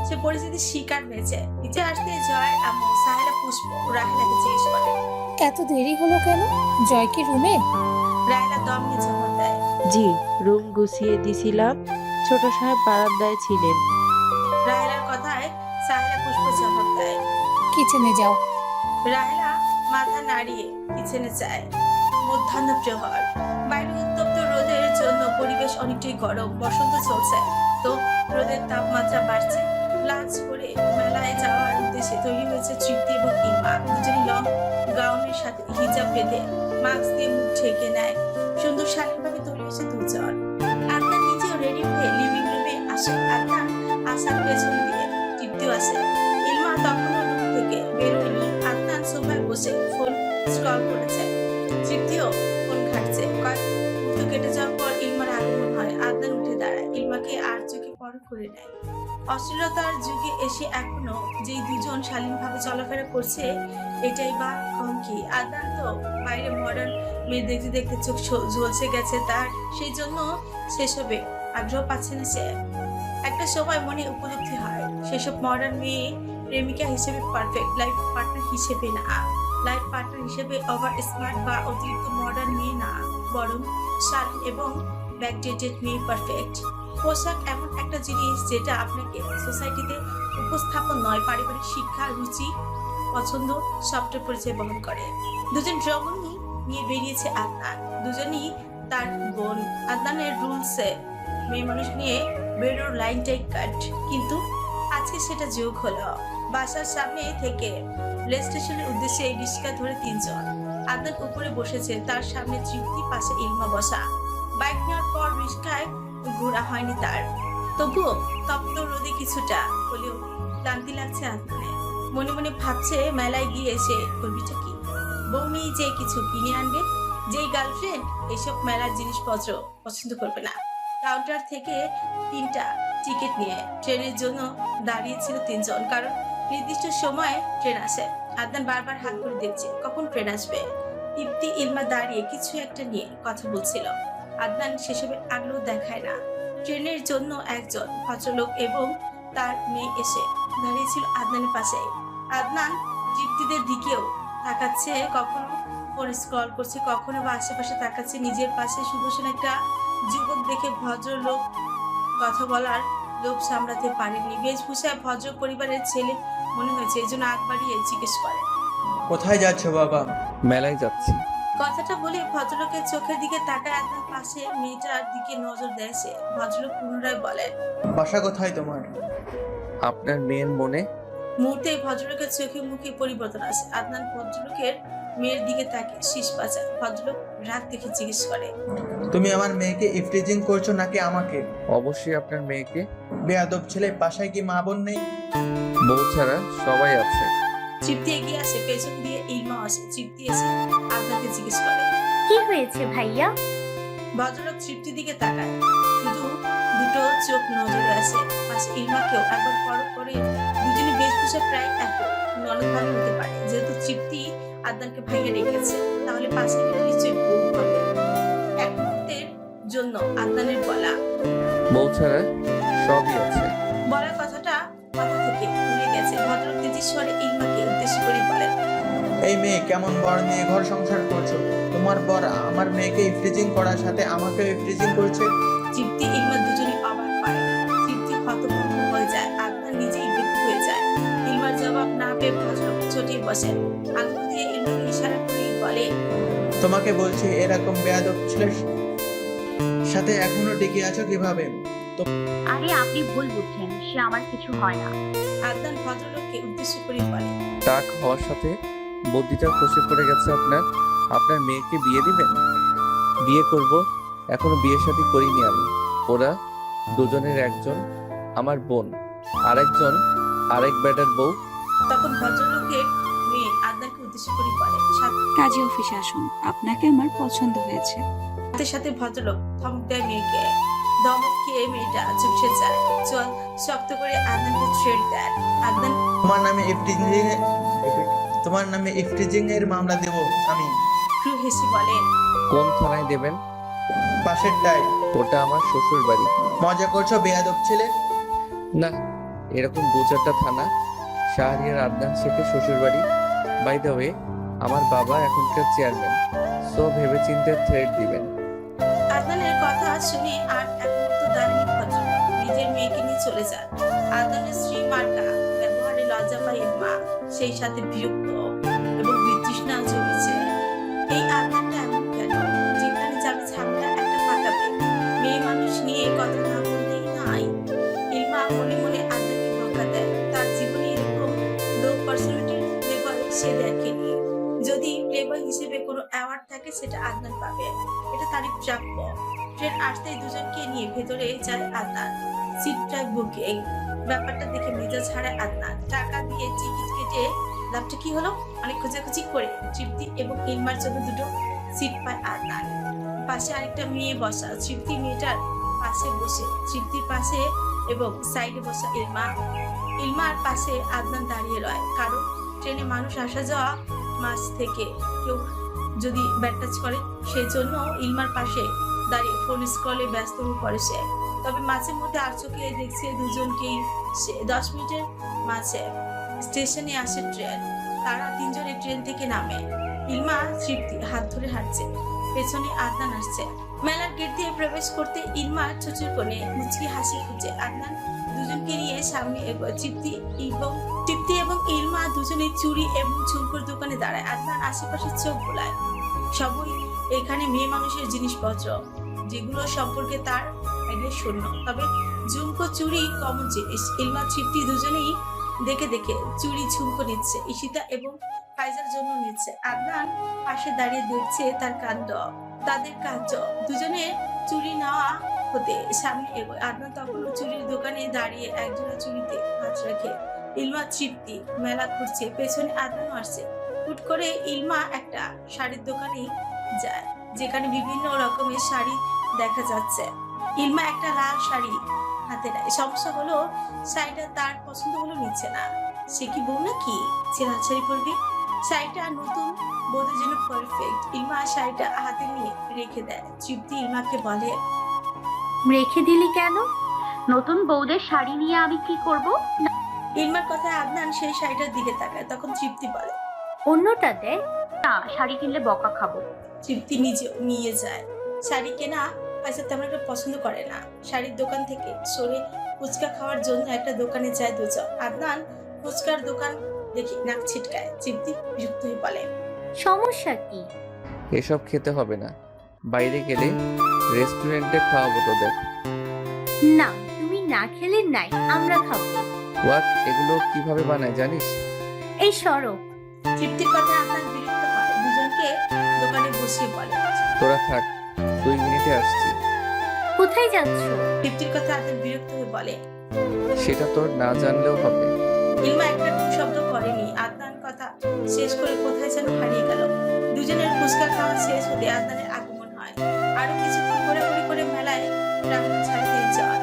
সে পরিস্থিতির শিকার হয়েছে। নিচে আসতে জয় আম্মু সাহেলা পুষ্প রাহেলাকে জিজ্ঞেস করে, এত দেরি হলো কেন? জয় কি রুমে? রাহেলা দম নিয়ে জবাব দেয়, জি, রুম গুছিয়ে দিছিলাম, ছোট সাহেব বারান্দায় ছিলেন। রাহেলার কথায় সাহেলা পুষ্প জবাব দেয়, কিচেনে যাও। রাহেলা মাথা নাড়িয়ে কিচেনে যায়। মধ্যাহ্ন প্রহর, বাইরে উত্তপ্ত রোদের জন্য পরিবেশ অনেকটাই গরম। বসন্ত চলছে, তো রোদের তাপমাত্রা বাড়ছে। লাঞ্চ করে মেলায় যাওয়ার উদ্দেশ্যে তৈরি হয়েছে তৃপ্তি এবং ইমা। দুজনই লং গাউনের সাথে হিজাব বেঁধে মাস্ক দিয়ে মুখ ঢেকে নেয়। সুন্দর শালীনভাবে তৈরি হয়েছে দুজন। আদনান নিজেও রেডি হয়ে লিভিং রুমে আসে। আদনান আসার পেছন দিয়ে তৃপ্তিও আসে। ইলমা তখনও রুম থেকে বেরোয়নি। আদনান সোফায় বসে ফোন স্ক্রল করেছে, তৃপ্তিও ফোন ঘাটছে। কয়েক মুহূর্ত কেটে যাওয়ার পর ইলমার আগমন হয়। আদনান উঠে দাঁড়ায়, ইলমাকে আর চোখে পরখ করে নেয়। অশ্লীলতার যুগে এসে এখনো যেই দুজন শালীনভাবে চলাফেরা করছে, এটাই বা কম কি? আদনান তো বাইরে মডার্ন মেয়ে দেখতে দেখতে চোখ ঝলসে গেছে তার, সেই জন্য সেসবে আগ্রহ পাচ্ছে না সে। একটা সময় মনে উপলব্ধি হয়, সেসব মডার্ন মেয়ে প্রেমিকা হিসেবে পারফেক্ট, লাইফ পার্টনার হিসেবে না। লাইফ পার্টনার হিসেবে ওভার স্মার্ট বা অতিরিক্ত মডার্ন মেয়ে না, বরং শালীন এবং ব্যাকডেটেড মেয়ে পারফেক্ট। পোশাক এমন একটা জিনিস যেটা আপনাকে সোসাইটিতে উপস্থাপন নয়, পারিবারিক শিক্ষা, রুচি, পছন্দ সবটা পরিচয় বহন করে। দুজন রমণী নিয়ে বেরিয়েছে আদনান, দুজনই তার বোন। আদনানের রুলসে মেয়ে মানুষ নিয়ে বেরোর লাইনটাই কাট, কিন্তু আজকে সেটা যোগ হলো। বাসার সামনে থেকে রেল স্টেশনের উদ্দেশ্যে এই রিক্সা ধরে তিনজন। আদনান উপরে বসেছে, তার সামনে তৃপ্তি, পাশে ইলমা বসা। বাইক নেওয়ার পর রিক্সায় ঘোরা হয়নি তার, তবুও তপ্ত রোদে কিছুটা হলেও ক্লান্তি লাগছে আদনানের। মনে মনে ভাবছে মেলায় গিয়ে এসে করবিটা কি? বউ নেই যে কিছু কিনে আনবে, যেই গার্লফ্রেন্ড এসব মেলার জিনিসপত্র পছন্দ করবে না। কাউন্টার থেকে 3টা টিকিট নিয়ে ট্রেনের জন্য দাঁড়িয়েছিল তিনজন, কারণ নির্দিষ্ট সময়ে ট্রেন আসে। আদনান বারবার হাত করে দেখছে কখন ট্রেন আসবে। তৃপ্তি, ইলমা দাঁড়িয়ে কিছু একটা নিয়ে কথা বলছিল। আদনান সেসবে আগ্রহ দেখায় না। ট্রেনের জন্য একজন ভদ্রলোক এবং তার মেয়ে এসে দাঁড়িয়েছিল আদনানের পাশে। আদনান তৃপ্তিদের দিকেও তাকাচ্ছে, কখনো ফোন স্ক্রল করছে, কখনো বা আশেপাশে তাকাচ্ছে। নিজের পাশে সুদর্শন একটা যুবক দেখে ভদ্রলোক কথা বলার লোভ সামলাতে পারেনি। বেশভূষায় ভদ্র পরিবারের ছেলে মনে হয়েছে, এই জন্য আগ বাড়িয়ে জিজ্ঞেস করে, কোথায় যাচ্ছ বাবা? মেলায় যাচ্ছি। কথাটা বলে ভদ্রলোকের চোখের দিকে তাকায়। আদনান পাশে মেয়েটার দিকে নজর দেয় সে। ভদ্রলোক পুনরায় বলেন, বাসা কোথায় তোমার? আপনার মেয়ের মনে। মুহূর্তে ভদ্রলোকের চোখে মুখে পরিবর্তন আসে। আদনান ভদ্রলোকের মেয়ের দিকে তাকে শীষ বাজায়। ভদ্রলোক রাগ দেখে জিজ্ঞেস করে, তুমি আমার মেয়েকে ইফটিজিং করছো নাকি আমাকে? অবশ্যই আপনার মেয়েকে। বেয়াদব ছেলে, বাসায় কি মা বোন নেই? বউ ছাড়া সবাই আছে। তৃপ্তি এগিয়ে আসে, পেছন দিয়ে ইলমা আসে। তৃপ্তি এসে আদনানকে জিজ্ঞেস করে, কি হয়েছে ভাইয়া? ভদ্রলোক তৃপ্তির দিকে তাকায়, শুধু দুটো চোখ নজরে আসে। পাশে ইলমাকেও একবার পরখ করে। দুজনে বেশভূষা প্রায় এক, ননদ ভাবে হতে পারে। যেহেতু তৃপ্তি আদনানকে ভাইয়া রেখেছে, তাহলে পাশে নিশ্চয়ই বউ হবে। এক মুহূর্তের জন্য আদনানের বলা বউ ছাড়া সবই আছে বলার কথাটা মাথা থেকে উড়ে গেছে। ভদ্রলোক তেজির স্বরে ইলমাকে উদ্দেশ্য করে বলেন, এই মেয়ে কেমন বর নিয়ে ঘর সংসার করছো? তোমার বর আমার মেয়েকে ইফটিজিং করার সাথে আমাকে ইফটিজিং করছে। তৃপ্তি, ইলমা দুজনে অবাক হয়। তৃপ্তি হতভম্ব হয়ে যায়, আদনান নিজেই বেকুব হয়ে যায়। ইলমার জবাব না পেয়ে ভদ্রলোক চটিয়ে বসেন। আঙুল দিয়ে ইলমাকে ইশারা করে বলে, তোমাকে বলছি, এরকম বেয়াদব ছেলের সাথে এখনো টিকে আছো কিভাবে? আরে আপনি ভুল বুঝছেন, সে আমার কিছু হয় না। আদনান ভদ্রলোককে উদ্দেশ্য করে বলে, টাক হওয়ার সাথে বুদ্ধিটা খসে পড়ে গেছে আপনার। আপনার মেয়েকে বিয়ে দিবেন? বিয়ে করব, এখনো বিয়ে শাদী করিনি আমি। ওরা দুজনের একজন আমার বোন, আরেকজন আরেক বেটার বউ। তখন ভদ্রলোকের মেয়ে আদনানকে উদ্দেশ্য করে বলে, কাজী অফিসে আসুন, আপনাকে আমার পছন্দ হয়েছে। সাথে সাথে ভদ্রলোক ধমক দেয় মেয়েকে। ধমক খেয়ে মেয়েটা চুপসে যায়। চল শক্ত করে আদনানকে থ্রেট দেয়। আদনান তোমার নামে ইফটিজিং এর মামলা দেব আমি। ক্রু হেসে বলে, কোন থানায় দেবেন? পাশেরটায়। ওটা আমার শ্বশুর বাড়ি। মজা করছো বেয়াদব ছেলে? না, এরকম 2-4টা থানা। শাহরিয়ার আদনান শেখের শ্বশুর বাড়ি। বাই দ্য ওয়ে, আমার বাবা এখনকার চেয়ারম্যান, সো ভেবেচিন্তে থ্রেট দিবেন। আদনানের কথা শুনে আর এক মুহূর্ত দাঁড়ানি ভদ্রলোক নিজের মেয়েকে নিয়ে চলে যান। আদনানের স্ত্রী মার্কা ব্যবহারে লজ্জা পায় মা, সেই সাথে বিরক্ত এবং বিতৃষ্ণা জমেছে। এই আদনানটা এমন কেন? যেখানে যাবে ঝামেলা একটা পাকাবে। মেয়ে মানুষ নিয়ে কথা না বলতেই নাই। ইলমা মনে মনে আদনানকে বকা দেয়। তার জীবনে এরকম লো পার্সোনালিটির লেভেল সে দেখেনি। যদি প্লেবয় হিসেবে কোনো অ্যাওয়ার্ড থাকে সেটা আদনান পাবে, এটা তারই প্রাপ্য। ট্রেন আসতেই দুজনকে নিয়ে ভেতরে যায় আদনান। সিটটা বুকিং। ব্যাপারটা দেখে মেজাজ হারায় আদনান। টাকা দিয়ে টিকিট কেটে লাভটা কি হলো? অনেক খোঁজাখুঁজি করে তৃপ্তি এবং ইলমার জন্য দুটো সিট পায় আদনান। পাশে আরেকটা মেয়ে বসা। তৃপ্তি মেয়েটার পাশে বসে, তৃপ্তির পাশে এবং সাইডে বসা ইলমা। ইলমার পাশে আদনান দাঁড়িয়ে রয়, কারণ ট্রেনে মানুষ আসা যাওয়া মাঝ থেকে কেউ যদি ব্যাড টাচ করে, সেজন্য ইলমার পাশে দাঁড়িয়ে ফোন স্ক্রলে ব্যস্ত হয়ে পড়ে সে। তবে মাঝে মধ্যে আর চোখে দেখছে দুজনকেই সে। 10 মিনিটের মাঝে স্টেশনে আসে ট্রেন। তারা তিনজনে ট্রেন থেকে নামে। ইলমা তৃপ্তি হাত ধরে হাঁটছে, পেছনে আদনান আসছে। মেলার গেট দিয়ে প্রবেশ করতে ইলমা ছুচুর কোণে মুচকি হাসি খুঁজে আদনান দুজনকে নিয়ে সামনে এগোয়। তৃপ্তি এবং ইলমা দুজনে চুড়ি এবং ঝুমকোর দোকানে দাঁড়ায়। আদনান আশেপাশে চোখ বোলায়। সবই এখানে মেয়ে মানুষের জিনিসপত্র, যেগুলো সম্পর্কে তার আইডিয়া শূন্য। তবে ঝুমকো চুড়ি কমন জিনিস। ইলমা তৃপ্তি দুজনেই দেখে দেখে চুড়ি ঝুমকো নিচ্ছে। ঈশিতা এবং ফাইজার জন্য নিচ্ছে। আদনান পাশে দাঁড়িয়ে দেখছে তাদের কাণ্ড। দুজনের চুড়ি নেওয়া হতে সামনে এগোয়। আদনান তখন চুড়ির দোকানে দাঁড়িয়ে একজোড়া চুড়িতে হাত রাখে। ইলমা তৃপ্তি মেলা ঘুরছে, পেছনে আদনান আসছে। হুট করে ইলমা একটা শাড়ির দোকানে যায়, যেখানে বিভিন্ন রকমের শাড়ি দেখা যাচ্ছে। ইলমা একটা লাল শাড়ি হাতে নেয়। সমস্যা হলো শাড়িটা তার পছন্দ হলো নিচ্ছে না। সে কি বউ নাকি যে লাল শাড়ি পরবে? শাড়িটা নতুন বউদের জন্য পারফেক্ট। ইলমা শাড়িটা হাতে নিয়ে রেখে দেয়। তৃপ্তি ইলমাকে বলে, রেখে দিলি কেন? নতুন বউদের শাড়ি নিয়ে আমি কি করব? ইলমার কথায় আদনান সেই শাড়িটার দিকে তাকায়। তখন তৃপ্তি বলে, অন্যটা দে। না, শাড়ি কিনলে বকা খাবো। তৃপ্তি নিজে নিয়ে যায়। শাড়ি কেনা পয়সা তেমন একটা পছন্দ করে না। শাড়ির দোকান থেকে সরে ফুচকা খাওয়ার জন্য একটা দোকানে যায় দুজন। আদনান ফুচকার দোকান দেখি নাক ছিটকায়। তৃপ্তি বিরক্ত হয়ে বলে, সমস্যা কি? এসব খেতে হবে না, বাইরে গেলে রেস্টুরেন্টে খাওয়াবো তোদের। না, তুমি না খেলে নাই, আমরা খাবো। ওয়াক, এগুলো কিভাবে বানায় জানিস? এই সরো। তৃপ্তির কথা আদনান বিরক্ত হয়। দুজনকে দোকানে বসিয়ে বলে, তোরা থাক, 2 মিনিটে আসছি। কোথায় যাচ্ছ? তৃপ্তির কথা আদনান বিরক্ত হয়ে বলে, সেটা তোর না জানলেও হবে। ইলমা একটা শব্দ করেনি। আদনান কথা শেষ করে কোথায় যেন হারিয়ে গেল। দুজনের ফুচকা খাওয়া শেষ হতে আদনানের আগমন হয়। আরো কিছুক্ষণ ঘোরাঘুরি করে মেলায় প্রাঙ্গণ ছাড়তে যায়।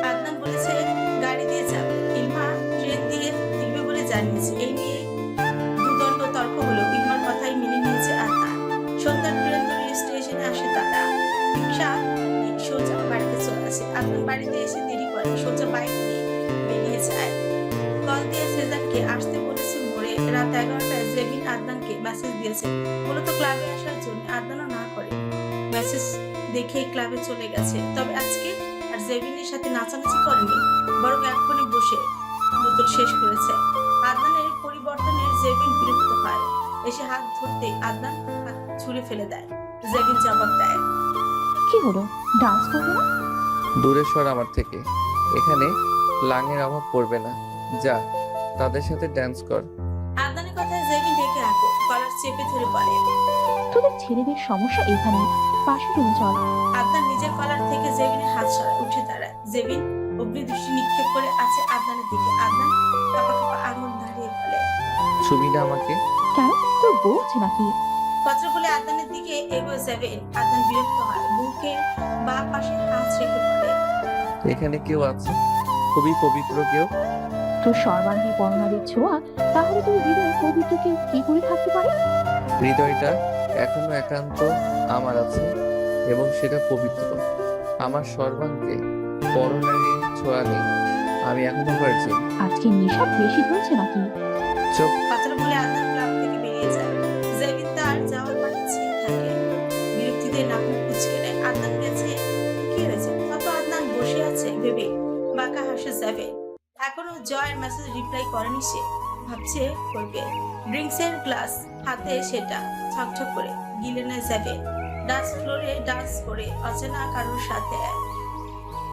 আদনান বলেছে গাড়ি দিয়ে যাবে, ইলমা ট্রেন দিয়ে ফিরবে বলে জানিয়েছে। এই নিয়ে দুদণ্ড তর্ক হলো। ইলমার কথাই মেনে নিয়েছে আদনান। সন্ধ্যার ট্রেন ধরে স্টেশনে আসে তারা। রিক্সা সোজা বাড়িতে চলে আসে। আদনান বাড়িতে এসে দেরি করে, সোজা বাইক নিয়ে বেরিয়ে যায়। কল দিয়ে সেজানকে আসতে বলেছে মোড়ে। রাত 11টায় জেবিন আদনানকে মেসেজ দিয়েছে, মূলত ক্লাবে আসার জন্য। আদনানও না করে, মেসেজ দেখে ক্লাবে চলে গেছে। তবে আজকে আর জেবিনের সাথে নাচানাচি করেনি, বরং এক কোণে বসে বোতল শেষ করেছে। আদনানের পরিবর্তনের জেবিন বিরক্ত হয়। এসে হাত ধরতে আদনান হাত ছুঁড়ে ফেলে দেয়। জেবিন জবাব দেয়, কি হলো, ডান্স করবে না? দূরে সর আমার থেকে, এখানে লাঙের অভাব পড়বে না। যা, তাদের সাথে ড্যান্স কর। আদনানের কথায় জেবিন ডেকে রাখো, কলার চেপে ধরে বলে, তোদের ছেলেদের সমস্যা এখানে, পাশে রুমে চল। আদনান নিজের কলার থেকে জেবিনের হাত সরায়, উঠে দাঁড়ায়। জেবিন অগ্নি দৃষ্টি নিক্ষেপ করে আছে আদনানের দিকে। আদনান কাপা কাপা আঙুল দাঁড়িয়ে বলে, ছবি না আমাকে। কেন, তোর বউ আছে নাকি? কথা বলে আদনানের দিকে এগোয় জেবিন। আদনান বিরক্ত হয়, বুকের বা পাশে হাত রেখে বলে, এখানে কেউ আছে, খুবই পবিত্র কেউ। তোর সর্বাঙ্গে বর্ণালীর ছোঁয়া, তাহলে তোর হৃদয়ে পবিত্র কেউ কি করে থাকতে পারে? হৃদয়টা এখনো একান্ত আমার আছে এবং সেটা পবিত্র। আমার সর্বাঙ্গে পরনারী ছোঁয়া নেই, আমি এখনো ভার্জিন। আজকে নেশা বেশি ধরেছে নাকি? চুপ। কথাটা বলে আদনান ক্লাব থেকে বেরিয়ে যায়। জেবিন তার যাওয়ার পাশে চেয়ে থাকে, বিরক্তিতে নাক মুখ কুঁচকে নেয়। আদনান গেছে, কি হয়েছে? কত আদনান বসে আছে ভেবে বাঁকা হাসে জেবিন। এখনো জয়ের মেসেজ রিপ্লাই করেনি সে, ভাবছে করবে। ড্রিঙ্কসের গ্লাস হাতে সেটা ছকছক করে গিলে নেয় জেবিন। ডান্স ফ্লোরে ডান্স করে অচেনা কারোর সাথে